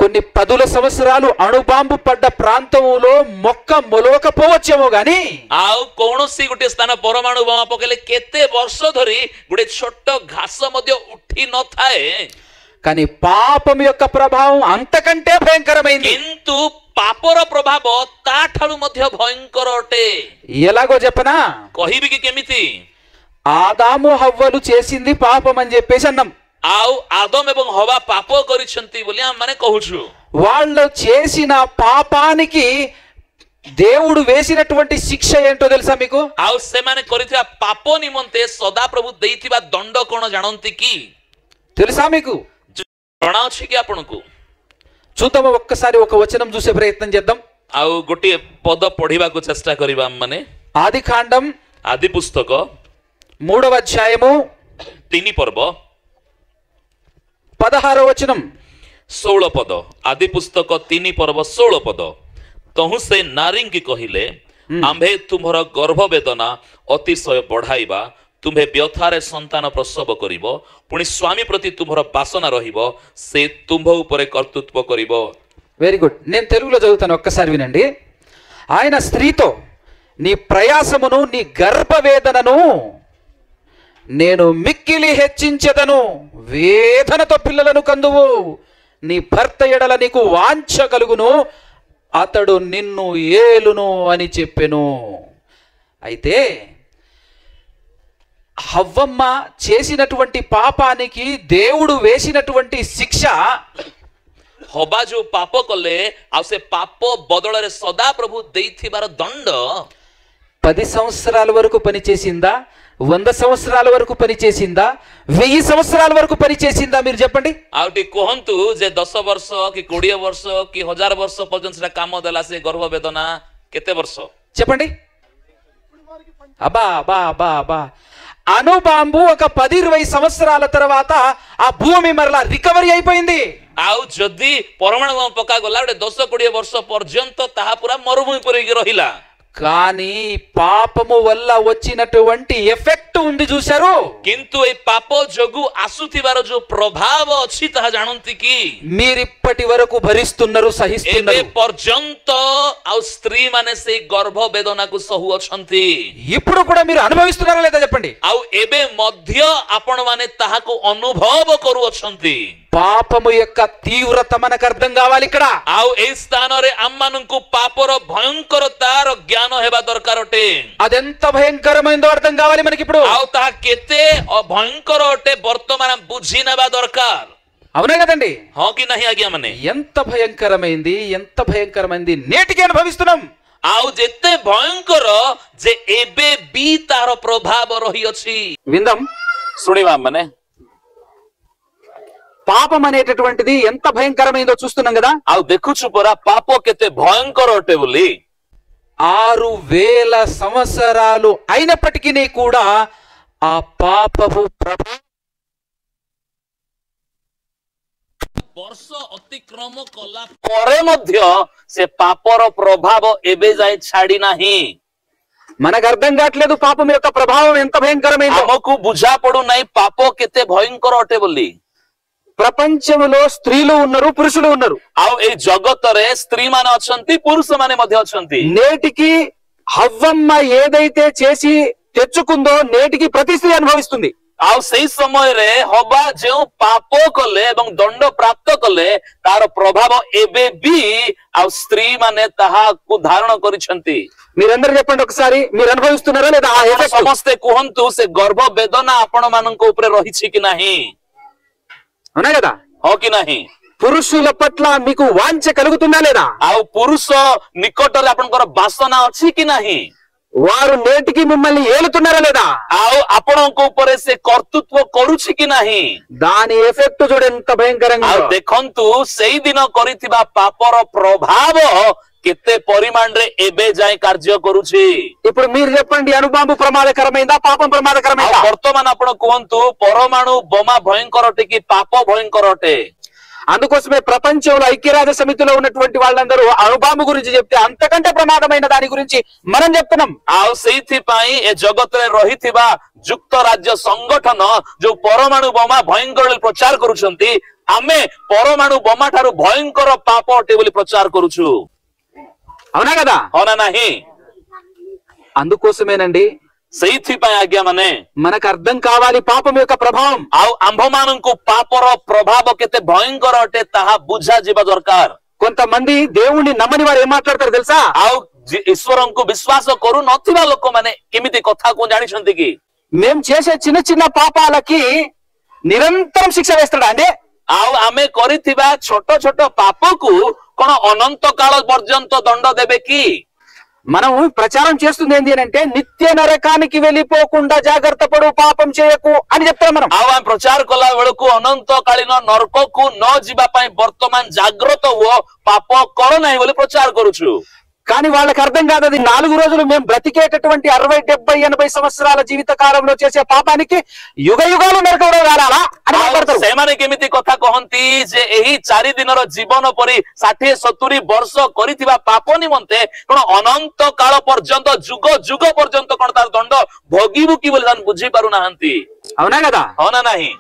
కొన్ని పదుల సంవత్సరాలు అణుబాంబు పడ్డ ప్రాంతంలో మొక్క మొలవకపోవచ్చేమో గాని ଆଉ କୌଣସି ଗୋଟେ ସ୍ଥାନ ପରମାଣୁ ବୋମା ପକେଇଲେ କେତେ ବର୍ଷ ଧରି ଗୋଟେ ଛୋଟ ଘାସ ମଧ୍ୟ ଉଠି ନଥାଏ. కానీ పాపం యొక్క ప్రభావం అంతకంటే భయంకరమైంది. କିନ୍ତୁ ପାପର ପ୍ରଭାବ ତା ଠାରୁ ମଧ୍ୟ ଭୟଙ୍କର ଅଟେ. ఎలాగో చెప్పనా? କହିବି କି କେମିତି? ఆదాము హవ్వలు చేసింది పాపం అని చెప్పేసి అన్నాం. ଆଉ ଆଦମ ଏବଂ ହବା ପାପ କରିଛନ୍ତି ବୋଲି ଆମେ କହୁଛୁ. వాళ్ళు చేసిన పాపానికి దేవుడు వేసినటువంటి శిక్ష ఏంటో తెలుసా మీకు? ଆଉ ସେମାନେ କରିଥିବା ପାପ ନିମନ୍ତେ ସଦାପ୍ରଭୁ ଦେଇଥିବା ଦଣ୍ଡ କଣ ଜାଣନ୍ତି କି? తెలుసా మీకు? ଜଣା ଅଛି କି ଆପଣଙ୍କୁ? చూద్దాము, ఒక్కసారి ఒక వచనం చూసే ప్రయత్నం చేద్దాం. ଆଉ ଗୋଟିଏ ପଦ ପଢିବାକୁ ଚେଷ୍ଟା କରିବା ମାନେ ఆది కాండం ଆଦି ପୁସ୍ତକ 3వ అధ్యాయము 3 ପର୍ବ 16వ వచనం. 16 ପଦ. ଆଦି ପୁସ୍ତକ 3 ପର୍ବ 16 ପଦ. ତହୁ ସେ ନାରୀଙ୍କି କହିଲେ, ଆମ୍ଭେ ତୁମର ଗର୍ଭ ବେଦନା ଅତିଶୟ ବଢାଇବା, ତୁମ୍ଭେ ବ୍ୟଥାରେ ସନ୍ତାନ ପ୍ରସବ କରିବ, ପୁଣି ସ୍ୱାମୀ ପ୍ରତି ତୁମର ବାସନା ରହିବ, ସେ ତୁମ୍ଭ ଉପରେ କର୍ତ୍ତୃତ୍ୱ କରିବ. Very good. నేను తెలుగులో చదువుతాను, ఒక్కసారి వినండి. ఆయన స్త్రీతో, నీ ప్రయాసమును నీ గర్భవేదనను నేను మిక్కిలి హెచ్చించెదను, వేదనతో పిల్లలను కందువు, నీ భర్త ఎడల నీకు వాంఛ కలుగును, అతడు నిన్ను ఏలును అని చెప్పెను. అయితే హవ్వమ్మ చేసినటువంటి పాపానికి దేవుడు వేసినటువంటి శిక్ష, ହବା ଯୋଉ ପାପ କଲେ ଆଉ ସେ ପାପ ବଦଳରେ ସଦା ପ୍ରଭୁ ଦେଇଥିବାର ଦଣ୍ଡ 10 సంవత్సరాల వరకు పనిచేసిందా, 100 సంవత్సరాల వరకు పనిచేసిందా, 1000 సంవత్సరాల వరకు పనిచేసిందా? మీరు చెప్పండి. ଆଉ ଟିକେ କୁହନ୍ତୁ ଯେ 10 ବର୍ଷ କି 20 ବର୍ଷ କି 1000 ବର୍ଷ ପର୍ଯ୍ୟନ୍ତ ସେଟା କାମ ଦେଲା ସେ ଗର୍ଭ ବେଦନା କେତେ ବର୍ଷ? చెప్పండి. అబ్బా అబ్బా అబ్బా అబ్బా. అణుబాంబు ఒక 10-20 సంవత్సరాల తర్వాత ఆ భూమి మరలా రికవరీ అయిపోయింది. ଆଉ ଯଦି ପରମାଣୁ ବୋମା ପକାଗଲା ଗୋଟେ 10-20 ବର୍ଷ ପର୍ଯ୍ୟନ୍ତ ତାହା ପୁରା ମରୁଭୂମି ପରିକି ରହିଲା. కానీ పాపము వల్ల వచ్చినటువంటి ఎఫెక్ట్ ఉంది చూశారు? କିନ୍ତୁ এই ପାପ ଯୋଗୁ ଆସୁଥିବାର ଯୋଉ ପ୍ରଭାବ ଅଛି ତାହା ଜାଣନ୍ତି କି? మీరిప్పటి వరకు భరిస్తున్నారు, ଏବେ సహిస్తున్నారు. ପର୍ଯ୍ୟନ୍ତ ଆଉ ସ୍ତ୍ରୀ ମାନେ ସେଇ ଗର୍ଭ ବେଦନାକୁ ସହୁ ଅଛନ୍ତି. ఇప్పుడు కూడా మీరు అనుభవిస్తున్నారా లేదా చెప్పండి? ଆଉ ଏବେ ମଧ୍ୟ ଆପଣ ମାନେ ତାହାକୁ ଅନୁଭବ କରୁଅଛନ୍ତି. పాపము యొక్క తీవ్రత మనకు అర్థం కావాలి ఇక్కడ. ଆଉ ଏଇ ସ୍ଥାନରେ ଆମମାନଙ୍କୁ ପାପର ଭୟଙ୍କରତାର ଜ୍ଞାନ ହେବା ଦରକାର ଅଟେ. అదెంత భయంకరమైందో అర్థం కావాలి మనకి ఇప్పుడు. ଆଉ ତାହା କେତେ ଭୟଙ୍କର ଅଟେ ବର୍ତ୍ତମାନ ବୁଝି ନେବା ଦରକାର. అవునా కదండి? ହଁ କି ନାହିଁ ଆଜ୍ଞା ମାନେ? ఎంత భయంకరమైంది నేటికి అనుభవిస్తున్నాం. ଆଉ ଯେତେ ଭୟଙ୍କର ଯେ ଏବେ ବି ତାର ପ୍ରଭାବ ରହିଅଛି. విందాం, ଶୁଣିବା ମାନେ పాపం అనేటటువంటిది ఎంత భయంకరమైందో చూస్తున్నాం కదా. ଆଉ ଦେଖୁଛୁ ପରା ପାପ କେତେ ଭୟଙ୍କର ଅଟେ ବୋଲି. 6000 సంవత్సరాలు అయినప్పటికీ కూడా ఆ పాపపు ప్రభావం ବର୍ଷ ଅତିକ୍ରମ କଲା ପରେ ମଧ୍ୟ ସେ ପାପର ପ୍ରଭାବ ଏବେ ଯାଏ ଛାଡି ନାହିଁ. మనకు అర్థం కావట్లేదు పాపం యొక్క ప్రభావం ఎంత భయంకరమైందో. ଆମକୁ ବୁଝା ପଡୁନାହିଁ ପାପ କେତେ ଭୟଙ୍କର ଅଟେ ବୋଲି. ప్రపంచంలో స్త్రీలు ఉన్నారు, పురుషులు ఉన్నారు. ଆଉ ଏଇ ଜଗତରେ ସ୍ତ୍ରୀ ମାନେ ଅଛନ୍ତି, ପୁରୁଷ ମାନେ ମଧ୍ୟ ଅଛନ୍ତି. నేటికి హవ్వమ్మ ఏదైతే చేసి తెచ్చుకుందో నేటికి ప్రతి స్త్రీ అనుభవిస్తుంది. ଆଉ ସେଇ ସମୟରେ ହବା ଯେଉଁ ପାପ କଲେ ଏବଂ ଦଣ୍ଡ ପ୍ରାପ୍ତ କଲେ ତାର ପ୍ରଭାବ ଏବେ ବି ଆଉ ସ୍ତ୍ରୀ ମାନେ ତାହାକୁ ଧାରଣ କରିଛନ୍ତି. మీరందరూ చెప్పండి ఒకసారి, మీరు అనుభవిస్తున్నారా లేదా? ସମସ୍ତେ କୁହନ୍ତୁ ସେ ଗର୍ଭ ବେଦନା ଆପଣ ମାନଙ୍କ ଉପରେ ରହିଛି କି ନାହିଁ? అవునా కదా? ହଁ କି ନାହିଁ? పురుషుల పట్ల మీకు వాంఛ కలుగుతుందా లేదా? ଆଉ పురుଷ ନିକଟରେ ଆପଣଙ୍କର ବାସନା ଅଛି କି ନାହିଁ? వారు నేటికి మిమ్మల్ని ఏలుతున్నారా లేదా? ଆଉ ଆପଣଙ୍କ ଉପରେ ସେ କର୍ତ୍ତୃତ୍ୱ କରୁଛି କି ନାହିଁ? దాని ఎఫెక్ట్ చూడు ఎంత భయంకరంగా ଆଉ ఉందో. ଦେଖନ୍ତୁ ସେଇଦିନ କରିଥିବା ପାପର ପ୍ରଭାବ କେତେ ପରିମାଣରେ ଏବେ ଯାଏ କାର୍ଯ୍ୟ କରୁଛି। ఇప్పుడు మీరు చెప్పండి, అణుబాంబు ప్రమాదకరమైందా, పాపం ଆଉ ప్రమాదకరమైందా? ବର୍ତ୍ତମାନ ଆପଣ କୁହନ୍ତୁ ପରମାଣୁ ବୋମା ଭୟଙ୍କର ଅଟେ କି ପାପ ଭୟଙ୍କର ଅଟେ? అందుకోసమే ప్రపంచంలో ఐక్యరాజ్య సమితిలో ఉన్నటువంటి వాళ్ళందరూ అణుబాంబు గురించి చెప్తే అంతకంటే ప్రమాదమైన దాని గురించి మనం చెప్తున్నాం। ଆଉ ସେଇଥିପାଇଁ ଏ ଜଗତରେ ରହିଥିବା ଯୁକ୍ତ ରାଜ୍ୟ ସଂଗଠନ ଯୋଉ ପରମାଣୁ ବୋମା ଭୟଙ୍କର ବୋଲି ପ୍ରଚାର କରୁଛନ୍ତି, ଆମେ ପରମାଣୁ ବୋମା ଠାରୁ ଭୟଙ୍କର ପାପ ଅଟେ ବୋଲି ପ୍ରଚାର କରୁଛୁ। అవునా కదా? ହଁ ନା ନାହିଁ? అందుకోసమేనండి ସେଇଥିପାଇଁ ଆଜ୍ଞା ମାନେ మనకు అర్థం కావాలి పాపం యొక్క ప్రభావం। ଆଉ ଆମ୍ଭମାନଙ୍କୁ ପାପର ପ୍ରଭାବ କେତେ ଭୟଙ୍କର ଅଟେ ତାହା ବୁଝାଯିବା ଦରକାର। కొంతమంది దేవుణ్ణి నమ్మని వారు ఏం మాట్లాడతారు తెలుసా? ଆଉ ଈଶ୍ୱରଙ୍କୁ ବିଶ୍ୱାସ କରୁନଥିବା ଲୋକମାନେ କେମିତି କଥା କୁ ଜାଣିଛନ୍ତି କି? మేము చేసే చిన్న చిన్న పాపాలకి నిరంతరం శిక్ష వేస్తాడా అండి? ଆଉ ଆମେ କରିଥିବା ଛୋଟ ଛୋଟ ପାପକୁ କଣ ଅନନ୍ତ କାଳ ପର୍ଯ୍ୟନ୍ତ ଦଣ୍ଡ ଦେବେ କି? మనం ప్రచారం చేస్తుంది ఏంటి అంటే నిత్య నరకానికి వెళ్ళిపోకుండా జాగ్రత్త పడు, పాపం చేయకు అని చెప్తాం మనం। ଆଉ ଆମେ ପ୍ରଚାର କଲା ବେଳକୁ ଅନନ୍ତ କାଳୀନ ନରକକୁ ନ ଯିବା ପାଇଁ ବର୍ତ୍ତମାନ ଜାଗ୍ରତ ହୁଅ, ପାପ କର ନାହିଁ ବୋଲି ପ୍ରଚାର କରୁଛୁ। కానీ వాళ్ళకి అర్థం కాదు, అది 4 రోజులు మేము బ్రతికేటటువంటి 60, 70, 80 సంవత్సరాల జీవిత కాలంలో చేసే పాపానికి యుగ యుగాలు నరకంలో వెళ్ళాలా అని మాట్లాడతారు। ସେମାନେ କେମିତି କଥା କହନ୍ତି ଯେ ଏହି 4 ଦିନର ଜୀବନ ପରି 60, 70 ବର୍ଷ କରିଥିବା ପାପ ନିମନ୍ତେ କଣ ଅନନ୍ତ କାଳ ପର୍ଯ୍ୟନ୍ତ ଯୁଗ ଯୁଗ ପର୍ଯ୍ୟନ୍ତ କଣ ତାର ଦଣ୍ଡ ଭୋଗିବୁ କି ବୋଲି ସେମାନେ ବୁଝି ପାରୁନାହାନ୍ତି। అవునా కదా? ହଁ ନା ନାହିଁ?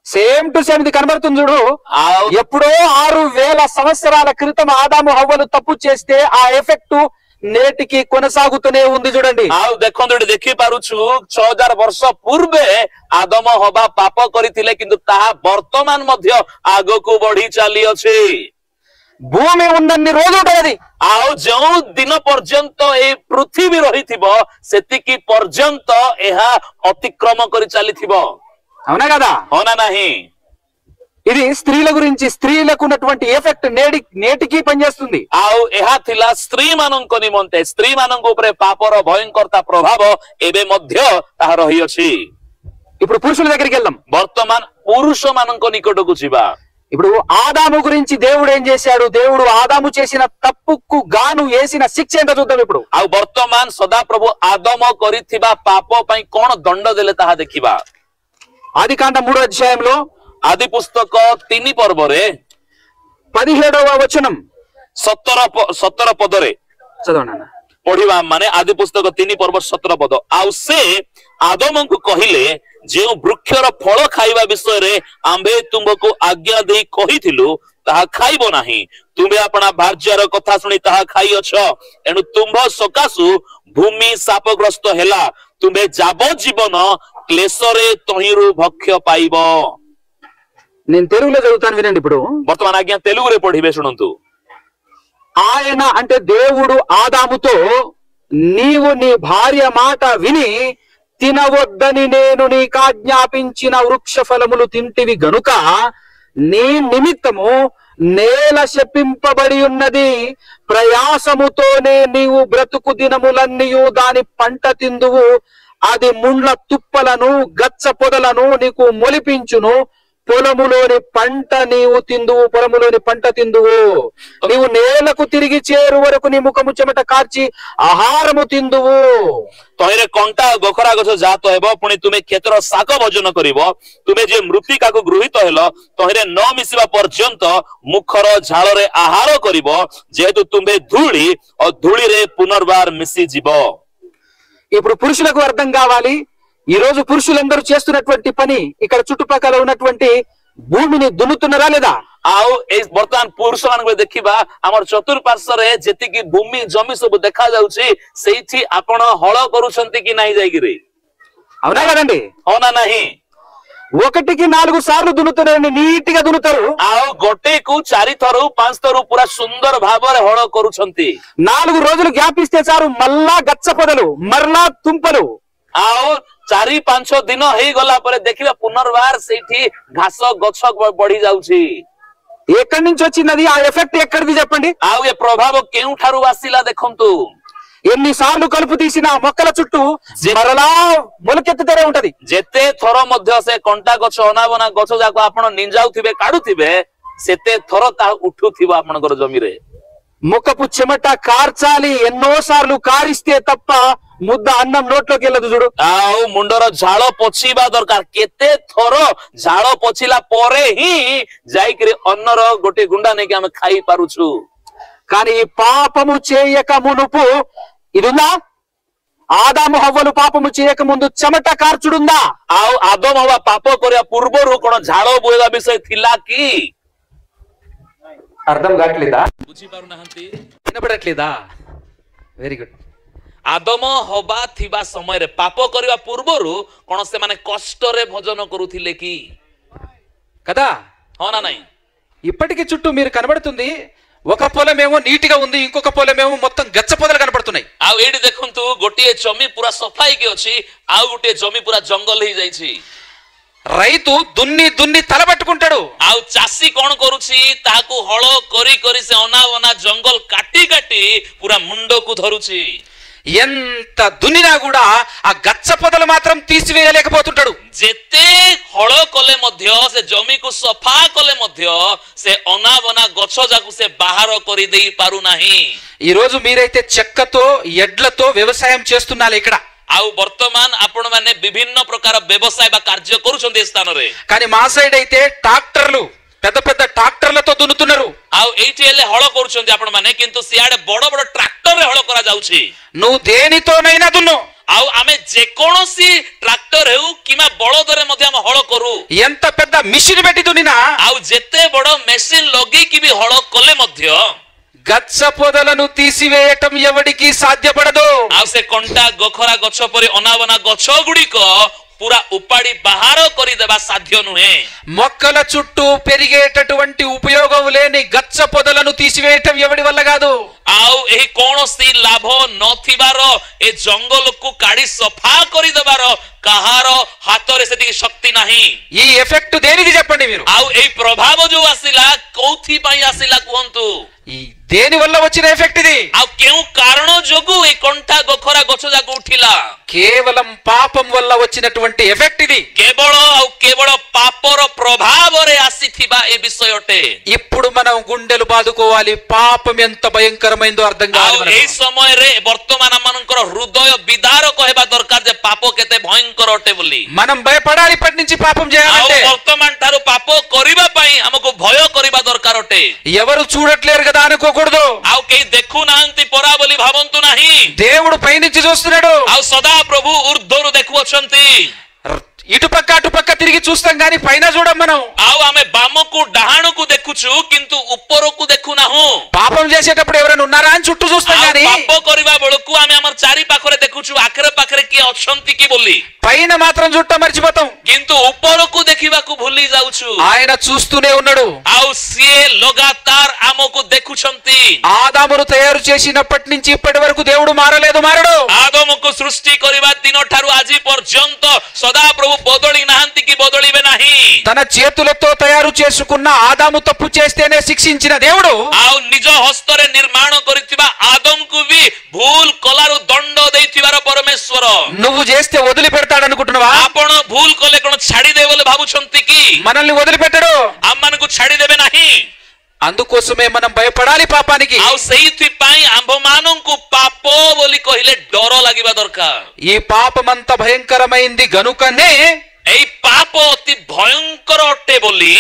సేమ్ టు సేమ్ ఇది కనబడుతుంది చూడు। ଆଉ ఎప్పుడో 6000 సంవత్సరాల క్రితం ఆదాము హవ్వలు తప్పు చేస్తే ఆ ఎఫెక్ట్ నేటికి కొనసాగుతూనే ఉంది చూడండి। ଆଉ ଦେଖନ୍ତୁ ଏଠି ଦେଖିପାରୁଛୁ 6000 ବର୍ଷ ପୂର୍ବେ ଆଦମ ହବା ପାପ କରିଥିଲେ, କିନ୍ତୁ ତାହା ବର୍ତ୍ତମାନ ମଧ୍ୟ ଆଗକୁ ବଢି ଚାଲିଅଛି। భూమి ఉన్నన్ని రోజులు ఉంటుంది। ଆଉ ଯେଉଁ ଦିନ ପର୍ଯ୍ୟନ୍ତ ଏଇ ପୃଥିବୀ ରହିଥିବ ସେତିକି ପର୍ଯ୍ୟନ୍ତ ଏହା ଅତିକ୍ରମ କରି ଚାଲିଥିବ। అవునా కదా? ହଁ ନା ନାହିଁ? ఇది స్త్రీల గురించి, స్త్రీలకు ఉన్నటువంటి ఎఫెక్ట్ నేటికి పనిచేస్తుంది। ଆଉ ଏହା ଥିଲା ସ୍ତ୍ରୀ ମାନଙ୍କ ନିମନ୍ତେ, ସ୍ତ୍ରୀ ମାନଙ୍କ ଉପରେ ପାପର ଭୟଙ୍କରତା ପ୍ରଭାବ ଏବେ ମଧ୍ୟ ତାହା ରହିଅଛି। ఇప్పుడు పురుషుల దగ్గరికి వెళ్దాం। ବର୍ତ୍ତମାନ ପୁରୁଷ ମାନଙ୍କ ନିକଟକୁ ଯିବା। ఇప్పుడు ఆదాము గురించి దేవుడు ఏం చేశాడు, దేవుడు ఆదాము చేసిన తప్పుకు గాను వేసిన శిక్ష ఏంటో చూద్దాం ఇప్పుడు। ଆଉ ବର୍ତ୍ତମାନ ସଦାପ୍ରଭୁ ଆଦମ କରିଥିବା ପାପ ପାଇଁ କଣ ଦଣ୍ଡ ଦେଲେ ତାହା ଦେଖିବା। ఆదికాండ 3వ అధ్యాయంలో ଆଦି ପୁସ୍ତକ 3 ପର୍ବରେ 17వ వచనం 17 ପଦରେ చదవండి అన్న। ପଢିବା ମାନେ ଆଦି ପୁସ୍ତକ 3 ପର୍ବ 17 ପଦ। ଆଉ ସେ ଆଦମଙ୍କୁ କହିଲେ, ଯେଉଁ ବୃକ୍ଷର ଫଳ ଖାଇବା ବିଷୟରେ ଆମ୍ଭେ ତୁମକୁ ଆଜ୍ଞା ଦେଇ କହିଥିଲୁ ତାହା ଖାଇବ ନାହିଁ। ତୁମେ ଆପଣା ଭାର୍ଯ୍ୟାର କଥା ଶୁଣି ତାହା ଖାଇଅଛ, ଏଣୁ ତୁମ୍ଭ ସକାଶୁ ଭୂମି ଶାପଗ୍ରସ୍ତ ହେଲା। ତୁମେ ଯାବଜୀବନ କ୍ଲେଶରେ ତହିଁରୁ ଭକ୍ଷ୍ୟ ପାଇବ। నేను తెలుగులో చదువుతాను వినండి ఇప్పుడు। ବର୍ତ୍ତମାନ ଆଜ୍ଞା ତେଲୁଗୁରେ ପଢିବେ, ଶୁଣନ୍ତୁ। ఆయన అంటే దేవుడు ఆదాముతో, నీవు నీ భార్య మాట విని తినవద్దని నేను నీకు ఆజ్ఞాపించిన వృక్ష ఫలములు తింటివి గనుక నీ నిమిత్తము నేల శపింపబడి ఉన్నది, ప్రయాసముతోనే నీవు బ్రతుకు దినములన్నీయు దాని పంట తిందువు, అది ముండ్ల తుప్పలను గచ్చ పొదలను నీకు మొలిపించును, పొలములోని పంట నీవు తిందువు, పొలములోని పంట తిందువు, నీవు నేలకు తిరిగి చేరు వరకు నీ ముఖము చెమట కార్చి ఆహారము తిందువు। ତହିଁରେ କଣ୍ଟା ଗୋଖରା ଗଛ ଜାତ ହେବ, ପୁଣି ତୁମେ କ୍ଷେତ୍ର ଶାଗ ଭୋଜନ କରିବ। ତୁମେ ଯେ ମୃତ୍ତିକାକୁ ଗୃହୀତ ହେଲ ତହିଁରେ ନ ମିଶିବା ପର୍ଯ୍ୟନ୍ତ ମୁଖର ଝାଳରେ ଆହାର କରିବ, ଯେହେତୁ ତୁମେ ଧୂଳି ଓ ଧୂଳିରେ ପୁନର୍ବାର ମିଶିଯିବ। ఇప్పుడు పురుషులకు అర్థం కావాలి, ఈ రోజు పురుషులందరూ చేస్తున్నటువంటి పని ఇక్కడ చుట్టుపక్కల ఉన్నటువంటి భూమిని దున్నుతున్నారా లేదా? ଆଉ ଏଇ ବର୍ତ୍ତମାନ ପୁରୁଷ ମାନଙ୍କୁ ଦେଖିବା, ଆମର ଚତୁଃପାର୍ଶ୍ୱରେ ଯେତିକି ଭୂମି ଜମି ସବୁ ଦେଖା ଯାଉଛି, ସେଇଠି ଆପଣ ହଳ କରୁଛନ୍ତି କି ନାହିଁ ଯାଇକିରି? అవునా కదండి? ହଁ ନା ନାହିଁ? 1కి 4 సార్లు దున్నుతున్నారండి, నీట్ గా దున్నుతారు। ଆଉ ଗୋଟେକୁ 4 ଥର 5 ଥର ପୁରା ସୁନ୍ଦର ଭାବରେ ହଳ କରୁଛନ୍ତି। 4 రోజులు గ్యాప్ ఇస్తే చాలు, మళ్ళా గచ్చ పొదలు, మరలా తుంపలు। ଆଉ 4-5 ଦିନ ହେଇଗଲା ପରେ ଦେଖିବା ପୁନର୍ବାର ସେଇଠି ଘାସ ଗଛ ବଢି ଯାଉଛି। ఎక్కడి నుంచి వచ్చింది ఆ ఎఫెక్ట్? ఎక్కడిది చెప్పండి? ଆଉ ଏ ପ୍ରଭାବ କେଉଁଠାରୁ ଆସିଲା ଦେଖନ୍ତୁ। ఎన్నిసార్లు కలుపు తీసిన మొక్కల చుట్టూ మరలా మొలకెత్తుతూనే ఉంటది। ଯେତେ ଥର ମଧ୍ୟ ସେ କଣ୍ଟା ଗଛ ଅନାବନା ଗଛ ଯାକ ଆପଣ ନିଞ୍ଜାଉଥିବେ କାଢୁଥିବେ ସେତେ ଥର ତାହା ଉଠୁଥିବ ଆପଣଙ୍କର ଜମିରେ। ముఖపు చెమట కార్చాలి, ఎన్నోసార్లు కారిస్తే తప్ప ముద్ద అన్నం నోట్లోకి వెళ్ళదు చూడు। ଆଉ ମୁଣ୍ଡର ଝାଳ ପୋଛିବା ଦରକାର। କେତେ ଥର ଝାଳ ପୋଛିଲା ପରେ ହିଁ ଯାଇକିରି ଅନ୍ନର ଗୋଟେ ଗୁଣ୍ଡା ନେଇକି ଆମେ ଖାଇ ପାରୁଛୁ। కానీ పాపము చేయక మునుపు ఇదుందా? ఆదాము హవ్వలు పాపము చేయక ముందు చెమట కార్చుడుందా? ଆଉ ଆଦମ ହବା ପାପ କରିବା ପୂର୍ବରୁ କଣ ଝାଳ ବୋହିବା ବିଷୟ ଥିଲା କି? అర్థం కావట్లేదా? ବୁଝିପାରୁନାହାନ୍ତି? వినపడట్లేదా? Very good. ଆଦମ ହବା ଥିବା ସମୟରେ ପାପ କରିବା ପୂର୍ବରୁ କଣ ସେମାନେ କଷ୍ଟରେ ଭୋଜନ କରୁଥିଲେ କି? కదా? ହଁ ନା ନାଇଁ? ఇప్పటికీ చుట్టూ మీరు కనబడుతుంది, ఒక పొలమేమో నీటిగా ఉంది, ఇంకొక పొలమేమో మొత్తం గచ్చ పొదలు కనబడుతున్నాయి। ଆଉ ଏଇଠି ଦେଖନ୍ତୁ ଗୋଟିଏ ଜମି ପୁରା ସଫା ହେଇକି ଅଛି, ଆଉ ଗୋଟିଏ ଜମି ପୁରା ଜଙ୍ଗଲ ହେଇଯାଇଛି। రైతు దున్ని దున్ని తలబట్టుకుంటాడు, ଆଉ ଚାଷୀ କଣ କରୁଛି ତାହାକୁ ହଳ କରି କରି ସେ ଅନାବନା ଜଙ୍ଗଲ କାଟି କାଟି ପୁରା ମୁଣ୍ଡକୁ ଧରୁଛି। ఎంత దున్నినా కూడా ఆ గచ్చ పొదలు మాత్రం తీసివేయలేకపోతుంటాడు। ଯେତେ ହଳ କଲେ ମଧ୍ୟ ସେ ଜମିକୁ ସଫା କଲେ ମଧ୍ୟ ସେ ଅନାବନା ଗଛ ଯାକୁ ସେ ବାହାର କରି ଦେଇ ପାରୁନାହିଁ। ఈ రోజు మీరైతే చెక్కతో ఎడ్లతో వ్యవసాయం చేస్తున్నారు ఇక్కడ, ଆଉ ବର୍ତ୍ତମାନ ଆପଣ ମାନେ ବିଭିନ୍ନ ପ୍ରକାର ବ୍ୟବସାୟ ବା କାର୍ଯ୍ୟ କରୁଛନ୍ତି ଏ ସ୍ଥାନରେ। కానీ మా సైడ్ అయితే ట్రాక్టర్లు, పెద్ద పెద్ద ట్రాక్టర్లతో దున్నుతున్నారు। ଆଉ ଏଇଠି ହେଲେ ହଳ କରୁଛନ୍ତି ଆପଣ ମାନେ, କିନ୍ତୁ ସିଆଡେ ବଡ ବଡ ଟ୍ରାକ୍ଟରରେ ହଳ କରାଯାଉଛି। నువ్వు దేనితోనైనా దున్ను, ଆଉ ଆମେ ଯେକୌଣସି ଟ୍ରାକ୍ଟର ହେଉ କିମ୍ବା ବଳଦରେ ମଧ୍ୟ ଆମେ ହଳ କରୁ। ఎంత పెద్ద మిషన్ పెట్టి దున్నినా, ଆଉ ଯେତେ ବଡ ମେସିନ ଲଗେଇକି ବି ହଳ କଲେ ମଧ୍ୟ గచ్చ పొదలను తీసివేయటం ఎవడికి సాధ్యపడదు। ଆଉ ସେ କଣ୍ଟା ଗୋଖରା ଗଛ ପରି ଅନାବନା ଗଛ ଗୁଡ଼ିକ ପୁରା ଉପାଡ଼ି ବାହାର କରିଦେବା ସାଧ୍ୟ ନୁହେଁ। మొక్కల చుట్టూ పెరిగేటటువంటి ఉపయోగం లేని గచ్చ పొదలను తీసివేయటం ఎవడి వల్ల కాదు। ଆଉ ଏହି କୌଣସି ଲାଭ ନଥିବାର ଏ ଜଙ୍ଗଲକୁ କାଢି ସଫା କରିଦେବାର କାହାର ହାତରେ ସେତିକି ଶକ୍ତି ନାହିଁ। ఈ ఎఫెక్ట్ దేనిది చెప్పండి మీరు? ଆଉ ଏଇ ପ୍ରଭାବ ଯୋଉ ଆସିଲା କୋଉଥି ପାଇଁ ଆସିଲା କୁହନ୍ତୁ? ఈ దేని వల్ల వచ్చిన ఎఫెక్ట్ ఇది? ଆଉ କେଉଁ କାରଣ ଯୋଗୁ ଏ କଣ୍ଟା ଗୋଖରା ଗଛ ଯାକ ଉଠିଲା? కేవలం పాపం వల్ల వచ్చినటువంటి ఎఫెక్ట్ ఇది। କେବଳ ଆଉ କେବଳ ପାପର ପ୍ରଭାବରେ ଆସିଥିବା ଏ ବିଷୟଟେ। ఇప్పుడు మనం గుండెలు బాదుకోవాలి, పాపం ఎంత భయంకరమైందో అర్థం ଆଉ కావాలి। ଏଇ ସମୟରେ ବର୍ତ୍ତମାନ ଆମମାନଙ୍କର ହୃଦୟ ବିଦାରକ ହେବା ଦରକାର ଯେ ପାପ କେତେ ଭୟଙ୍କର ଅଟେ ବୋଲି। మనం భయపడాలి ఇప్పటి నుంచి పాపం ଆଉ చేయాలంటే। ବର୍ତ୍ତମାନ ଠାରୁ ପାପ କରିବା ପାଇଁ ଆମକୁ ଭୟ କରିବା ଦରକାର ଅଟେ। ఎవరు చూడట్లేరు కదా అనుకోకూడదు। ଆଉ କେହି ଦେଖୁନାହାନ୍ତି ପରା ବୋଲି ଭାବନ୍ତୁ ନାହିଁ। దేవుడు పైనుంచి చూస్తున్నాడు। ଆଉ ସଦା ପ୍ରଭୁ ଉର୍ଦ୍ଧ୍ୱରୁ ଦେଖୁଅଛନ୍ତି। ఇటుపక్క అటుపక్క తిరిగి చూస్తాం కానీ పైన చూడం మనం। ଆଉ ଆମେ ବାମକୁ ଡାହାଣକୁ ଦେଖୁଛୁ କିନ୍ତୁ ଉପରକୁ ଦେଖୁନାହୁଁ। పాపం చేసేటప్పుడు ఎవరైనా ఉన్నారా అని చుట్టూ చూస్తాం ଆଉ కానీ ପାପ କରିବା ବେଳକୁ ଆମେ ଆମର ଚାରି ପାଖରେ ଦେଖୁଛୁ ଆଖରେ ପାଖରେ କିଏ ଅଛନ୍ତି କି ବୋଲି, పైన మాత్రం చూడటం మర్చిపోతాం। କିନ୍ତୁ ଉପରକୁ ଦେଖିବାକୁ ଭୁଲି ଯାଉଛୁ। ఆయన చూస్తూనే ఉన్నాడు। ଆଉ ସିଏ ଲଗାତାର ଆମକୁ ଦେଖୁଛନ୍ତି। ఆదామును తయారు చేసినప్పటి నుంచి ఇప్పటి వరకు దేవుడు మారడు। ଆଦମକୁ ସୃଷ୍ଟି କରିବା ଦିନ ଠାରୁ ଆଜି ପର୍ଯ୍ୟନ୍ତ ସଦା ପ୍ରଭୁ ବଦଳି ନାହାନ୍ତି କି ବଦଳିବେ ନାହିଁ। తన చేతులతో తయారు చేసుకున్న ఆదాము తప్పు చేస్తేనే శిక్షించిన దేవుడు ଆଉ ନିଜ ହସ୍ତରେ ନିର୍ମାଣ କରିଥିବା ଆଦମକୁ ବି ଭୁଲ କଲାରୁ ଦଣ୍ଡ ଦେଇଥିବାର ପରମେଶ୍ୱର। నువ్వు చేస్తే వదిలిపెడతాడు అనుకుంటున్నావా? ଆପଣ ଭୁଲ କଲେ କଣ ଛାଡିଦେବେ ବୋଲି ଭାବୁଛନ୍ତି କି? మనల్ని వదిలిపెట్టడు। ଆମମାନଙ୍କୁ ଛାଡିଦେବେ ନାହିଁ। అందుకోసమే మనం భయపడాలి పాపానికి। ଆଉ ସେଇଥିପାଇଁ ଆମ୍ଭମାନଙ୍କୁ ପାପ ବୋଲି କହିଲେ ଡର ଲାଗିବା ଦରକାର। ఈ పాపమంత భయంకరమైంది గనుకనే ଏଇ ପାପ ଅତି ଭୟଙ୍କର ଅଟେ ବୋଲି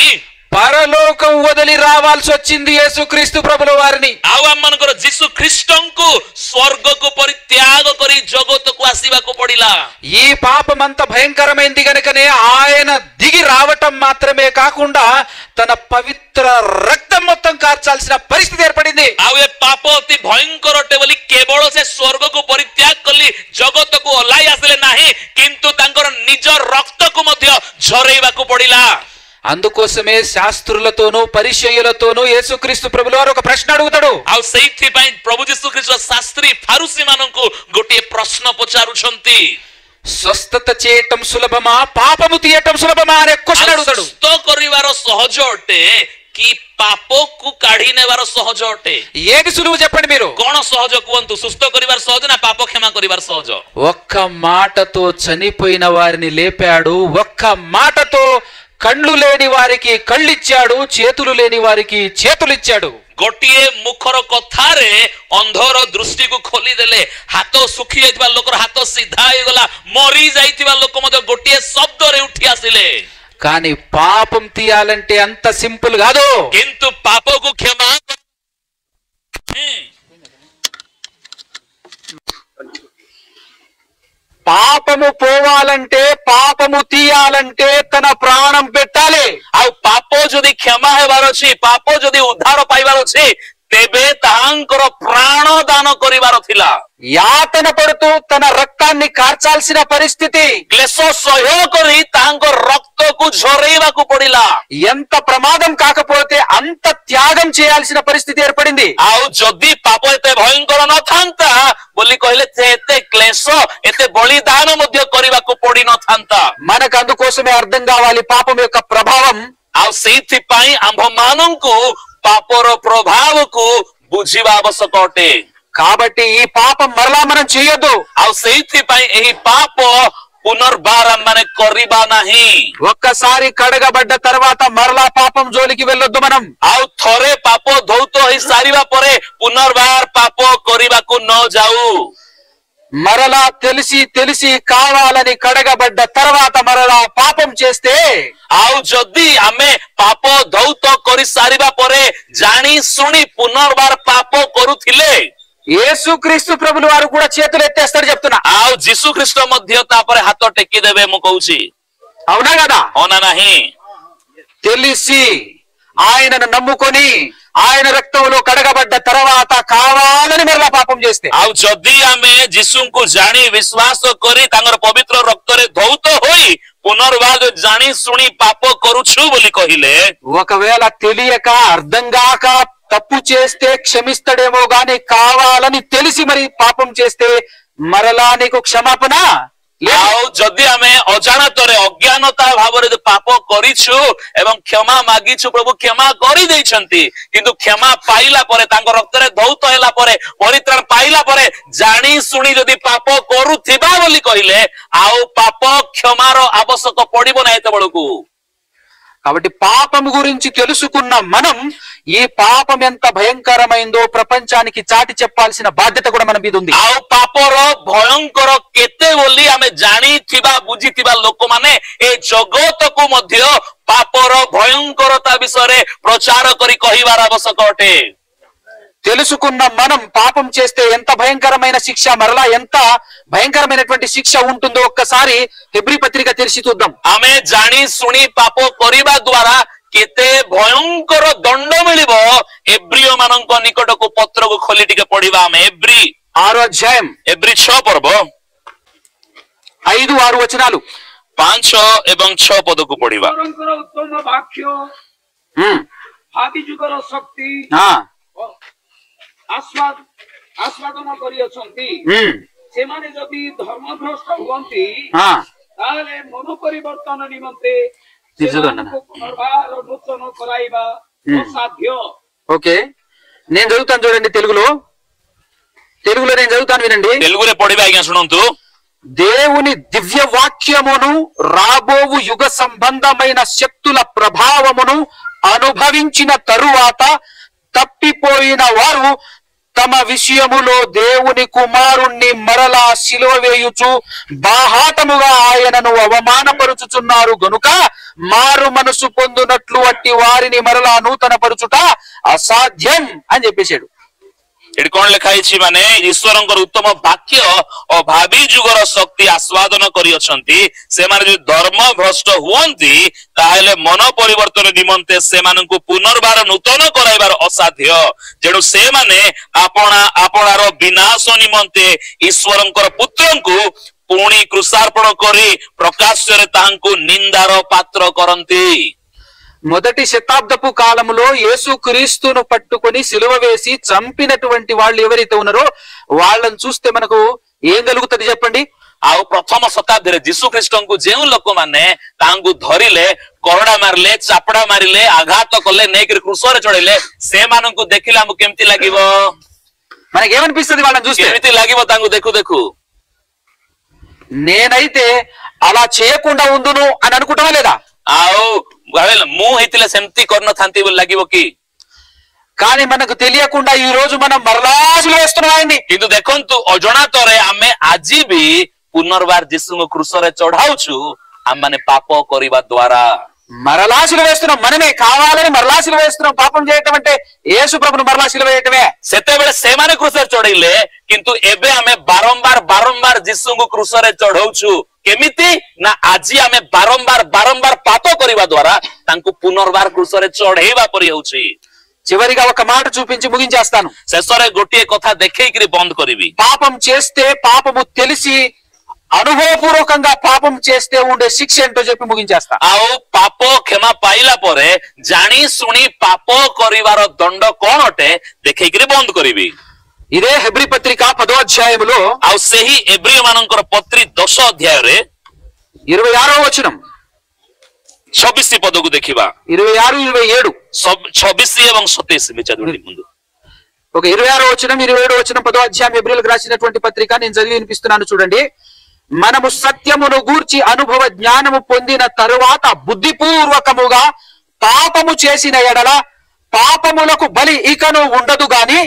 పరలోకం వదిలి రావాల్సి వచ్చింది యేసుక్రీస్తు ప్రభుల వారిని। ଆଉ ଆମମାନଙ୍କର ଯୀଶୁ ଖ୍ରୀଷ୍ଟଙ୍କୁ ସ୍ୱର୍ଗକୁ ପରିତ୍ୟାଗ କରି ଜଗତକୁ ଆସିବାକୁ ପଡିଲା। ఈ పాపమంత భయంకరమైంది గనుకనే ఆయన దిగి రావటం మాత్రమే కాకుండా తన పవిత్ర రక్తం మొత్తం కార్చాల్సిన పరిస్థితి ఏర్పడింది। ଆଉ ଏ ପାପ ଅତି ଭୟଙ୍କର ଅଟେ ବୋଲି କେବଳ ସେ ସ୍ୱର୍ଗକୁ ପରିତ୍ୟାଗ କଲି ଜଗତକୁ ଓହ୍ଲାଇ ଆସିଲେ ନାହିଁ, କିନ୍ତୁ ତାଙ୍କର ନିଜ ରକ୍ତକୁ ମଧ୍ୟ ଝରେଇବାକୁ ପଡିଲା। అందుకోసమే శాస్త్రులతోనూ పరిచయులతోనూ యేసుక్రీస్తు ప్రభుల వారు ఒక ప్రశ్న అడుగుతాడు। ଆଉ ସେଇଥିପାଇଁ ପ୍ରଭୁ ଯୀଶୁ ଖ୍ରୀଷ୍ଟ ଶାସ୍ତ୍ରୀ ଫାରୁସୀ ମାନଙ୍କୁ ଗୋଟିଏ ପ୍ରଶ୍ନ ପଚାରୁଛନ୍ତି। స్వస్థత చేయటం సులభమా, పాపము తీయటం సులభమా అనే క్వశ్చన్ అడుగుతాడు। ସୁସ୍ଥ କରିବାର ସହଜ ଅଟେ कि पाप को काढ़ी नेबार सहज अटे ఏది సులువు చెప్పండి మీరు? कौन सहज कहतु सुस्थ करिवार सहज ना पाप क्षमा करिवार सहज ఒక్క మాటతో చనిపోయిన వారిని లేపాడు, ఒక్క మాటతో కళ్ళు లేని వారికి కళ్ళిచ్చాడు, చేతులు లేని వారికి చేతులు ఇచ్చాడు. गोटे मुखर कथारे अंधर दृष्टि को खोली देले हाथ सुखी जाइतिबा लोकर हाथ सीधा हो गला मरी जाइतिबा लोक मध्य गोटे शब्द रे उठी आसिले కానీ పాపం తీయాలంటే అంత సింపుల్ కాదు. किंतु पाप को क्षमा పాపము పోవాలంటే పాపము తీయాలంటే తన ప్రాణం పెట్టాలి. आ पाप जदि क्षमा हेबार अछि पाप जदि उद्धार पाइबार अछि तेबे तांकर प्राण दान करिवार थिला యాతన పడుతూ తన రక్తాన్ని కార్చాల్సిన పరిస్థితి. क्लेश सहयोग करी तांकर रक्त को झरेवा को पड़िला ఎంత ప్రమాదం కాకపోతే అంత త్యాగం చేయాల్సిన పరిస్థితి ఏర్పడింది. आउ जदि पाप एते भयंकर न थांता बोली कहले एते क्लेश एते बलिदान मध्य करिवा को पड़ी न थांता మనకు అందుకోసమే అర్థం కావాలి పాపం యొక్క ప్రభావం. आउ सेथि पई आंभ मानंकु पापर प्रभाव को बुझिबा आवश्यक अटे కాబట్టి ఈ పాపం మరలా మనం చేయొద్దు. आउ सेथि पई एही पाप पुनर्बार माने करिबा नाही ఒక్కసారి కడగబడ్డ తర్వాత మరలా పాపం జోలికి వెళ్ళొద్దు మనం. आउ थरे पाप धौत होई सारिबा परे पुनर्बार पाप करिबा को न जाऊ మరలా తెలిసి తెలిసి కావాలని కడగబడ్డ తర్వాత మరలా పాపం చేస్తే आउ जदि आमे पाप धौत करि सारिबा परे जानी सुनी पुनर्बार पाप करूथिले యేసుక్రీస్తు ప్రభులు వారు కూడా చేతులు ఎత్తేస్తాడు చెప్తున్నా. आउ जीसु ख्रीष्ट मध्य तापरे हाथ टेकी देबे मु कहूची అవునా కదా? होना नाही తెలిసి ఆయనను నమ్ముకొని ఆయన రక్తంలో కడగబడ్డ తర్వాత కావాలని మరలా పాపం చేస్తే आउ जदि आमे जीसु को जानी विश्वास करी तांगर पवित्र रक्त रे धौत होई पुनर्बार जानी सुनी पाप करूछु बोली कहिले ఒకవేళ తెలియక అర్థం కాక తప్పు చేస్తే క్షమిస్తాడేమో గాని కావాలని తెలిసి మరి పాపం చేస్తే మరలా నీకు క్షమాపణ లేదు. आउ जदि आमे अजाणतरे अज्ञानता भावरे पाप करिछु एवं क्षमा मागिछु प्रभु क्षमा करि दैछंती किंतु क्षमा पाइला परे तांको रक्तरे धौत हैला परे परित्राण पाइला परे जानी सुनी जदि पाप करूथिबा बोली कहिले आउ पाप क्षमार आवश्यक पड़िबो ना एते बळकू కాబట్టి పాపం గురించి తెలుసుకున్న మనం ఈ పాపం ఎంత భయంకరమైందో ప్రపంచానికి చాటి చెప్పాల్సిన బాధ్యత కూడా మన మీద ఉంది. आउ पापर भयंकर केते बोली आमे जानी थिबा बुझी थिबा लोक माने ए जगत को मध्य पापर भयंकरता विषय रे प्रचार करी कहिबार आवश्यक अटे తెలుసుకున్న మనం పాపం చేస్తే ఎంత భయంకరమైన శిక్ష మరలా ఎంత భయంకరమైనటువంటి శిక్ష ఉంటుందో ఒక్కసారి హెబ్రీ పత్రిక తెరిచి చూద్దాం. आमे जानी सुनी पाप करिबा द्वारा केते भयंकर दंड मिलिबो एब्रियो मानक निकट को पत्र को खोली टिके पढिबा आमे एब्री 6వ అధ్యాయం एब्री 6 पर्व 5-6 వచనాలు 5 एवं 6 पद को पढिबा ଈଶ୍ୱରଙ୍କର ଉତ୍ତମ ବାକ୍ୟ ଭାବି ଯୁଗର ଶକ୍ତି ଆସ୍ୱାଦନ କରିଅଛନ୍ତି ସେମାନେ ଯଦି ଧର୍ମଭ୍ରଷ୍ଟ ହୁଅନ୍ତି ତାହେଲେ ମନ ପରିବର୍ତ୍ତନ ନିମନ୍ତେ ସେମାନଙ୍କୁ ପୁନର୍ବାର ନୂତନ କରାଇବା ଅସାଧ୍ୟ. ఓకే నేను చదువుతాను చూడండి. తెలుగులో నేను చదువుతాను వినండి. తెలుగురే పढिबा आज्ञा सुनंतु దేవుని దివ్య వాక్యమును రాబోవు యుగ సంబంధమైన శక్తుల ప్రభావమును అనుభవించిన తరువాత తప్పిపోయిన వారు తమ విషయములో దేవుని కుమారుణ్ణి మరలా సిలువ వేయుచు బాహాటముగా ఆయనను అవమానపరుచుచున్నారు గనుక మారు మనసు పొందునట్లు అట్టి వారిని మరలా నూతన పరుచుట అసాధ్యం అని చెప్పేశాడు. एडी कोन लिखाइछि माने ईश्वरंकर उत्तम वाक्य और भावी जुगर शक्ति आस्वादन करि अछंती से माने जो धर्म भ्रष्ट हुअंती ताहेले मन परिवर्तन निमंते से मानकु पुनर्बार नूतन कराइबार असाध्य जेणु से माने आपणार विनाश निमंते ईश्वरंकर पुत्रंकु पुणी क्रूसार्पण करी प्रकाश्य रे तांकु निंदार पात्र करंती. మొదటి శతాబ్దపు కాలంలో యేసుక్రీస్తును పట్టుకొని సిలువ వేసి చంపినటువంటి వాళ్ళు ఎవరైతే ఉన్నారో వాళ్ళని చూస్తే మనకు ఏం కలుగుతుంది చెప్పండి. ଆଉ ପ୍ରଥମ ଶତାବ୍ଦୀରେ ଯୀଶୁ ଖ୍ରୀଷ୍ଟଙ୍କୁ ଯେଉଁ ଲୋକମାନେ ତାଙ୍କୁ ଧରିଲେ, କରଡ଼ା ମାରିଲେ, ଚାପଡ଼ା ମାରିଲେ, ଆଘାତ କଲେ, ନେଇକରି କ୍ରୁଶରେ ଚଢେଇଲେ, ସେମାନଙ୍କୁ ଦେଖିଲେ ଆମକୁ କେମିତି ଲାଗିବ? మనకి ఏమనిపిస్తుంది వాళ్ళని చూస్తే? କେମିତି ଲାଗିବ ତାଙ୍କୁ ଦେଖୁ ଦେଖୁ? నేనైతే అలా చేయకుండా ఉండును అని అనుకుంటావా లేదా? ଆଉ ମୁଁ ହେଇଥିଲେ ସେମିତି କରିନଥାନ୍ତି ବୋଲି ଲାଗିବ କି? కానీ మనకు తెలియకుండా ఈ రోజు మనం మరలా సిలువ వేస్తున్నాం ఆయన్ని. କିନ୍ତୁ ଦେଖନ୍ତୁ ଅଜଣାତରେ ଆମେ ଆଜି ବି ପୁନର୍ବାର ଯୀଶୁଙ୍କୁ କ୍ରୁଶରେ ଚଢାଉଛୁ, ଆମମାନେ ପାପ କରିବା ଦ୍ୱାରା। మరలా సిలువ వేస్తున్నాం, మనమే కావాలని మరలా సిలువ వేస్తున్నాం. పాపం చేయటం అంటే యేసు ప్రభుని మరలా సిలువ వేయటమే। ସେତେବେଳେ ସେମାନେ କ୍ରୁଶରେ ଚଢେଇଲେ, କିନ୍ତୁ ଏବେ ଆମେ ବାରମ୍ବାର ବାରମ୍ବାର ଯୀଶୁଙ୍କୁ କ୍ରୁଶରେ ଚଢଉଛୁ। କେମିତି ନା ଆଜି ଆମେ ବାରମ୍ବାର ବାରମ୍ବାର ପାପ କରିବା ଦ୍ୱାରା ତାଙ୍କୁ ପୁନର୍ବାର କ୍ରୁଶରେ ଚଢେଇବା ପରି ହେଉଛି। చివరిగా ఒక మాట చూపించి ముగించేస్తాను। ଶେଷରେ ଗୋଟିଏ କଥା ଦେଖେଇକିରି ବନ୍ଦ କରିବି। పాపం చేస్తే, పాపము తెలిసి అనుభవపూర్వకంగా పాపం చేస్తే ఉండే శిక్ష ఏంటో చెప్పి ముగించేస్తా। ଆଉ ପାପ କ୍ଷମା ପାଇଲା ପରେ ଜାଣି ଶୁଣି ପାପ କରିବାର ଦଣ୍ଡ କଣ ଅଟେ ଦେଖେଇକିରି ବନ୍ଦ କରିବି। ఇదే హెబ్రీ పత్రిక 10వ అధ్యాయములో ଆଉ ସେହି ଏବ୍ରିୟ ମାନଙ୍କର ପତ୍ରୀ 10 ଅଧ୍ୟାୟରେ 26వ వచనం, 26 ପଦକୁ ଦେଖିବା। 26, 27, 26 ଏବଂ 27 చదవండి ముందు। ఒక 26వ వచనం, 27వ వచనం 10వ అధ్యాయం హెబ్రీయులకు రాసినటువంటి పత్రిక నేను చదివి వినిపిస్తున్నాను చూడండి। మనము సత్యమును గూర్చి అనుభవ జ్ఞానము పొందిన తరువాత బుద్ధిపూర్వకముగా పాపము చేసిన ఎడల పాపములకు బలి ఇకను ఉండదు గాని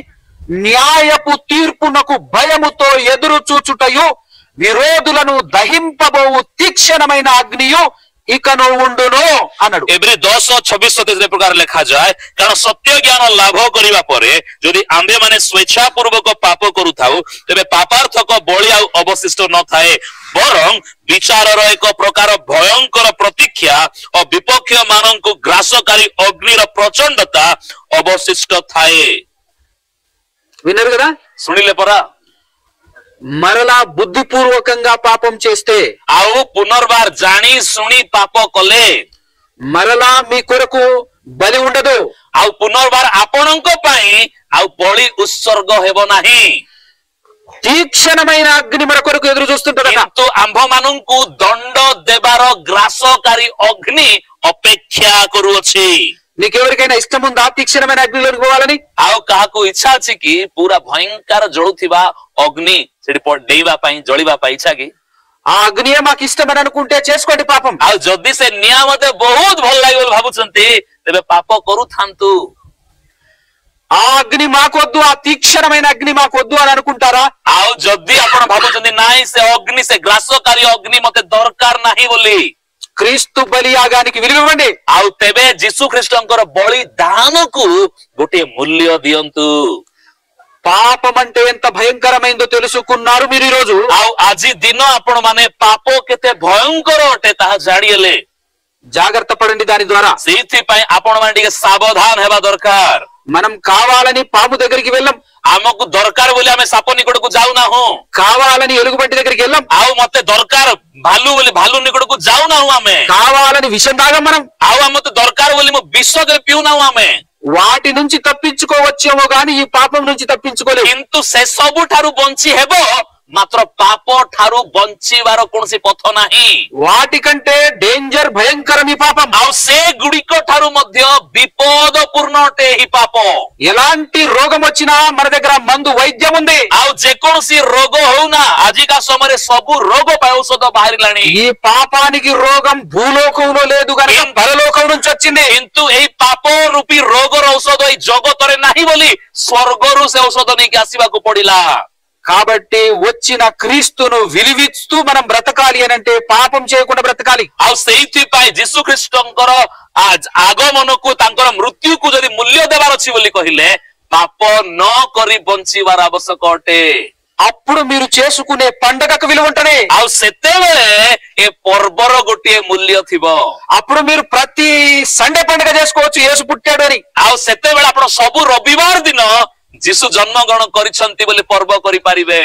న్యాయపు తీర్పునకు భయముతో ఎదురు చూచుటయు విరోధులను దహింపబోవు తీక్షణమైన అగ్నియు ఇకను ఉండును అన్నాడు। ଏବ୍ରୀ 10:26-27 ପ୍ରକାର ଲେଖାଯାଏ, କାରଣ ସତ୍ୟ ଜ୍ଞାନ ଲାଭ କରିବା ପରେ ଯଦି ଆମ୍ଭେମାନେ ସ୍ୱେଚ୍ଛା ପୂର୍ବକ ପାପ କରୁଥାଉ, ତେବେ ପାପାର୍ଥକ ବଳି ଆଉ ଅବଶିଷ୍ଟ ନଥାଏ, ବରଂ ବିଚାରର ଏକ ପ୍ରକାର ଭୟଙ୍କର ପ୍ରତୀକ୍ଷା ଓ ବିପକ୍ଷ ମାନଙ୍କୁ ଗ୍ରାସକାରୀ ଅଗ୍ନିର ପ୍ରଚଣ୍ଡତା ଅବଶିଷ୍ଟ ଥାଏ। విన్నారు కదా? ଶୁଣିଲେ ପରା? మరలా బుద్ధిపూర్వకంగా పాపం చేస్తే, ଆଉ ପୁନର୍ବାର ଜାଣି ଶୁଣି ପାପ କଲେ, మరలా మీ కొరకు బలి ఉండదు, ଆଉ ପୁନର୍ବାର ଆପଣଙ୍କ ପାଇଁ ଆଉ ବଳି ଉତ୍ସର୍ଗ ହେବ ନାହିଁ, తీక్షణమైన అగ్ని మన కొరకు ఎదురు చూస్తుంటదట। କିନ୍ତୁ ଆମ୍ଭମାନଙ୍କୁ ଦଣ୍ଡ ଦେବାର ଗ୍ରାସକାରୀ ଅଗ୍ନି ଅପେକ୍ଷା କରୁଅଛି। నీకెవరికైనా ఇష్టం ఉందా తీక్షణమైన అగ్నిలోకి పోవాలని? ଆଉ କାହାକୁ ଇଚ୍ଛା ଅଛି କି ପୁରା ଭୟଙ୍କର ଜଳୁଥିବା ଅଗ୍ନି ସେଠି ଡେଇବା ପାଇଁ, ଜଳିବା ପାଇଁ ଇଚ୍ଛା କି? ఆ అగ్నియే మాకు ఇష్టమని అనుకుంటే చేసుకోండి పాపం। ଆଉ ଯଦି ସେ ନିଆଁ ମତେ ବହୁତ ଭଲ ଲାଗେ ବୋଲି ଭାବୁଛନ୍ତି, ତେବେ ପାପ କରୁଥାନ୍ତୁ। ఆ అగ్ని మాకొద్దు, ఆ తీక్షణమైన అగ్ని మాకొద్దు అని అనుకుంటారా? ଆଉ ଯଦି ଆପଣ ଭାବୁଛନ୍ତି ନାଇଁ ସେ ଅଗ୍ନି, ସେ ଗ୍ରାସକାରୀ ଅଗ୍ନି ମତେ ଦରକାର ନାହିଁ ବୋଲି, క్రీస్తు బలియాగానికి విలువివ్వండి। ଆଉ ତେବେ ଯୀଶୁ ଖ୍ରୀଷ୍ଟଙ୍କର ବଳିଦାନକୁ ଗୋଟିଏ ମୂଲ୍ୟ ଦିଅନ୍ତୁ। పాపం అంటే ఎంత భయంకరమైందో తెలుసుకున్నారు మీరు ఈ రోజు। ଆଉ ଆଜି ଦିନ ଆପଣ ମାନେ ପାପ କେତେ ଭୟଙ୍କର ଅଟେ ତାହା ଜାଣିଲେ। జాగ్రత్త పడండి దాని ద్వారా। ସେଇଥିପାଇଁ ଆପଣ ମାନେ ଟିକେ ସାବଧାନ ହେବା ଦରକାର। మనం కావాలని పాము దగ్గరికి వెళ్ళం, ଆମକୁ ଦରକାର ବୋଲି ଆମେ ସାପ ନିକଟକୁ ଯାଉନାହୁଁ, కావాలని ఎలుగుబంటి దగ్గరికి వెళ్ళం, ଆଉ ମତେ ଦରକାର ଭାଲୁ ବୋଲି ଭାଲୁ ନିକଟକୁ ଯାଉନାହୁଁ ଆମେ, కావాలని విషం తాగం మనం, ଆଉ ମତେ ଦରକାର ବୋଲି ମୁଁ ବିଷ ପିଉନାହୁଁ ଆମେ। వాటి నుంచి తప్పించుకోవచ్చేమో గాని ఈ పాపం నుంచి తప్పించుకోలేము। କିନ୍ତୁ ସେ ସବୁ ଠାରୁ ବଞ୍ଚି ହେବ, ମାତ୍ର ପାପ ଠାରୁ ବଞ୍ଚିବାର କୌଣସି ପଥ ନାହିଁ। వాటికంటే డేంజర్ భయంకరం ఈ పాపం। ଆଉ ସେ ଗୁଡ଼ିକ ଠାରୁ ମଧ୍ୟ ବିପଦପୂର୍ଣ୍ଣ ଅଟେ ଏହି ପାପ। ఎలాంటి రోగం వచ్చినా మన దగ్గర మందు వైద్యం ఉంది। ଆଉ ଯେକୌଣସି ରୋଗ ହଉନା, ଆଜିକା ସମୟରେ ସବୁ ରୋଗ ପାଇଁ ଔଷଧ ବାହାରିଲାଣି। ఈ పాపానికి రోగం భూలోకంలో లేదు కనుక పరలోకం నుంచి వచ్చింది। କିନ୍ତୁ ଏହି ପାପ ରୂପୀ ରୋଗର ଔଷଧ ଏଇ ଜଗତରେ ନାହିଁ ବୋଲି ସ୍ୱର୍ଗରୁ ସେ ଔଷଧ ନେଇକି ଆସିବାକୁ ପଡିଲା। కాబట్టి వచ్చిన క్రీస్తును విలువిస్తూ మనం బ్రతకాలి అని అంటే పాపం చేయకుండా బ్రతకాలి। ଆଉ ସେଇଥିପାଇଁ ଯୀଶୁ ଖ୍ରୀଷ୍ଟଙ୍କର ଆଗମନକୁ, ତାଙ୍କର ମୃତ୍ୟୁକୁ ଯଦି ମୂଲ୍ୟ ଦେବାର ଅଛି ବୋଲି କହିଲେ, ପାପ ନ କରି ବଞ୍ଚିବାର ଆବଶ୍ୟକ ଅଟେ। అప్పుడు మీరు చేసుకునే పండగకు విలువ ఉంటది। ଆଉ ସେତେବେଳେ ଏ ପର୍ବର ଗୋଟିଏ ମୂଲ୍ୟ ଥିବ। అప్పుడు మీరు ప్రతి సండే పండగ చేసుకోవచ్చు యేసు పుట్టాడు అని। ଆଉ ସେତେବେଳେ ଆପଣ ସବୁ ରବିବାର ଦିନ ଯୀଶୁ ଜନ୍ମଗ୍ରହଣ କରିଛନ୍ତି ବୋଲି ପର୍ବ କରିପାରିବେ।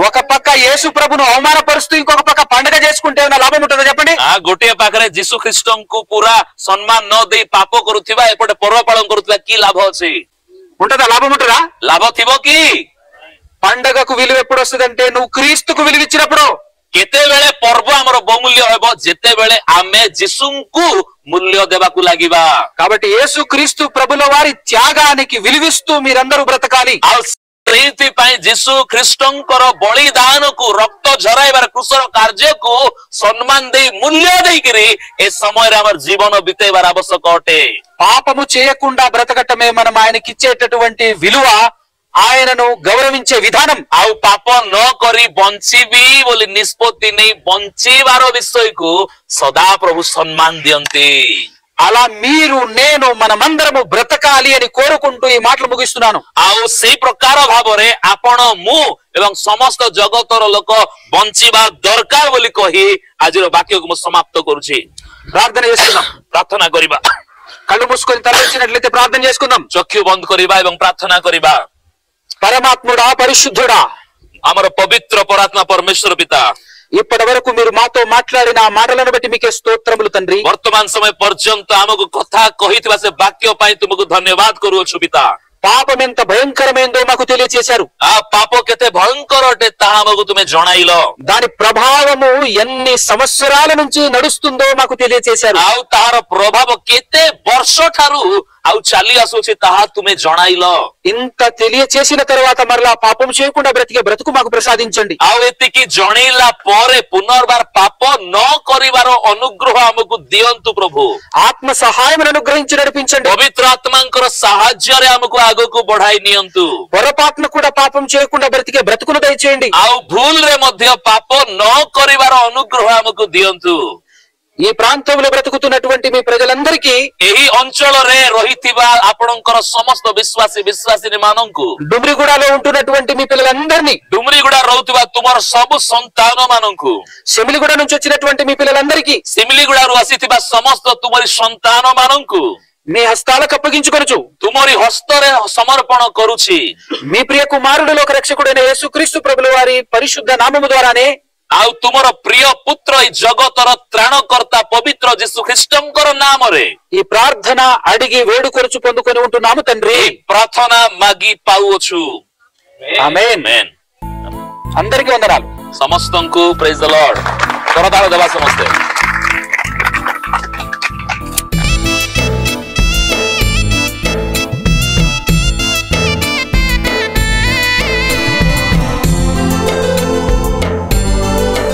ఒక పక్క యేసు ప్రభును అవమానపరుస్తూ ఇంకొక పక్క పండగ చేసుకుంటే ఏమైనా లాభం ఉంటుందో చెప్పండి? ଗୋଟିଏ ପାଖରେ ଯୀଶୁ ଖ୍ରୀଷ୍ଟଙ୍କୁ ପୁରା ସମ୍ମାନ ନ ଦେଇ ପାପ କରୁଥିବା, ଏପଟେ ପର୍ବ ପାଳନ କରୁଥିବା, କି ଲାଭ ଅଛି? ఉంటుందా? లాభం ఉంటుందా? ଲାଭ ଥିବ କି? పండగకు విలువ ఎప్పుడు వస్తుందంటే నువ్వు క్రీస్తుకు విలువ ఇచ్చినప్పుడు। केते बेले पर्व हमर बहुमूल्य हेबो जेते बेले आमे जिसुंकु मूल्य देबाकु लागिबा కాబట్టి యేసుక్రీస్తు ప్రభుల వారి త్యాగానికి విలువిస్తూ మీరందరూ బ్రతకాలి आ प्रीति पाई जीसु ख्रीष्टंकर बलिदान को रक्त झराइबार क्रूसर कार्य को सम्मान दे मूल्य देकिरी ए समय रे हमर जीवन बितेबार आवश्यक अटे పాపము చేయకుండా బ్రతకటమే మనం ఆయనకి ఇచ్చేటటువంటి విలువ ఆయనను గౌరవించే విధానం आउ पाप न करी बंचीबी बोली निष्पत्ति नहीं बंचीबार विषय को सदा प्रभु सम्मान दियंती అలా మీరు నేను మనమందరము బ్రతకాలి అని కోరుకుంటూ ఈ మాటలు ముగిస్తున్నాను आउ से प्रकार भावरे आपण मु एवं समस्त जगतर लोक बंचीबा दरकार बोली कही आजिर वाक्य को समाप्त करूची ప్రార్థన చేసుకుందాం प्रार्थना करिबा కళ్ళు మూసుకొని తలెత్తినట్లయితే ప్రార్థన చేసుకుందాం चक्षु बंद करिबा एवं प्रार्थना करिबा పరమాత్ముడా పరిశుద్ధుడా आमर पवित्र परात्मा परमेश्वर पिता ఇప్పటి వరకు మీరు మాతో మాట్లాడిన ఆ మాటలను బట్టి మీకే స్తోత్రములు తండ్రి वर्तमान समय पर्यंत आमको कथा कहितबा से वाक्य पाई तुमको धन्यवाद करूछु पिता పాపం ఎంత భయంకరమైందో మాకు తెలియచేశారు आ पाप केते भयंकर अटे ताहा आमको तुमे जणाइलो దాని ప్రభావము ఎన్ని సంవత్సరాల నుంచి నడుస్తుందో మాకు తెలియచేశారు आउ ताहार प्रभाव केते वर्ष ठारू आउ चाली आसुछि ताहा तुमे जणाइलो ఇంత తెలియచేసిన తర్వాత మరలా పాపం చేయకుండా బ్రతికే బ్రతుకు మాకు ప్రసాదించండి आउ एतिकी जणैला परे पुनर्बार पाप न करिवार अनुग्रह आमको दियंतु प्रभु ఆత్మ సహాయమును అనుగ్రహించి నడిపించండి पवित्र आत्मांकर साहाय्य रे आमको आगको बढ़ाई नियंतु పొరపాటున కూడా పాపం చేయకుండా బ్రతికే బ్రతుకును దయచేయండి आउ भूल रे मध्य पाप न करिवार अनुग्रह आमको दियंतु ఈ ప్రాంతంలో బ్రతుకుతున్నటువంటి మీ ప్రజలందరికీ एही अंचल रे रहिथिबा आपणकर समस्त विश्वासी विश्वासिनी मानंकु డుమ్రిగూడలో ఉంటున్నటువంటి మీ పిల్లలందరినీ डुमरीगुड़ा रहउथिबा तुमर सब संतान मानंकु సెమిలిగూడ నుంచి వచ్చినటువంటి మీ పిల్లలందరికీ सिमलीगुड़ा रु आसीथिबा समस्त तुमरी संतान मानंकु మీ హస్తాలకు అప్పగించుకొనుచు तुमरी हस्तरे समर्पण करूछि మీ ప్రియ కుమారుడు లోక రక్షకుడైన యేసుక్రీస్తు ప్రభుల వారి పరిశుద్ధ నామము ద్వారానే आउ तुमर प्रिय पुत्र ई जगतर त्राणकर्ता पवित्र जीसु ख्रीष्टंकर नाम रे ఈ ప్రార్థన అడిగి వేడుకొనుచు పొందుకొని ఉంటున్నాము తండ్రి प्रार्थना मागी पाउछु ఆమేన్ आमेन అందరికీ వందనాలు समस्तंकु प्रेज द लॉर्ड करताल देवा समस्ते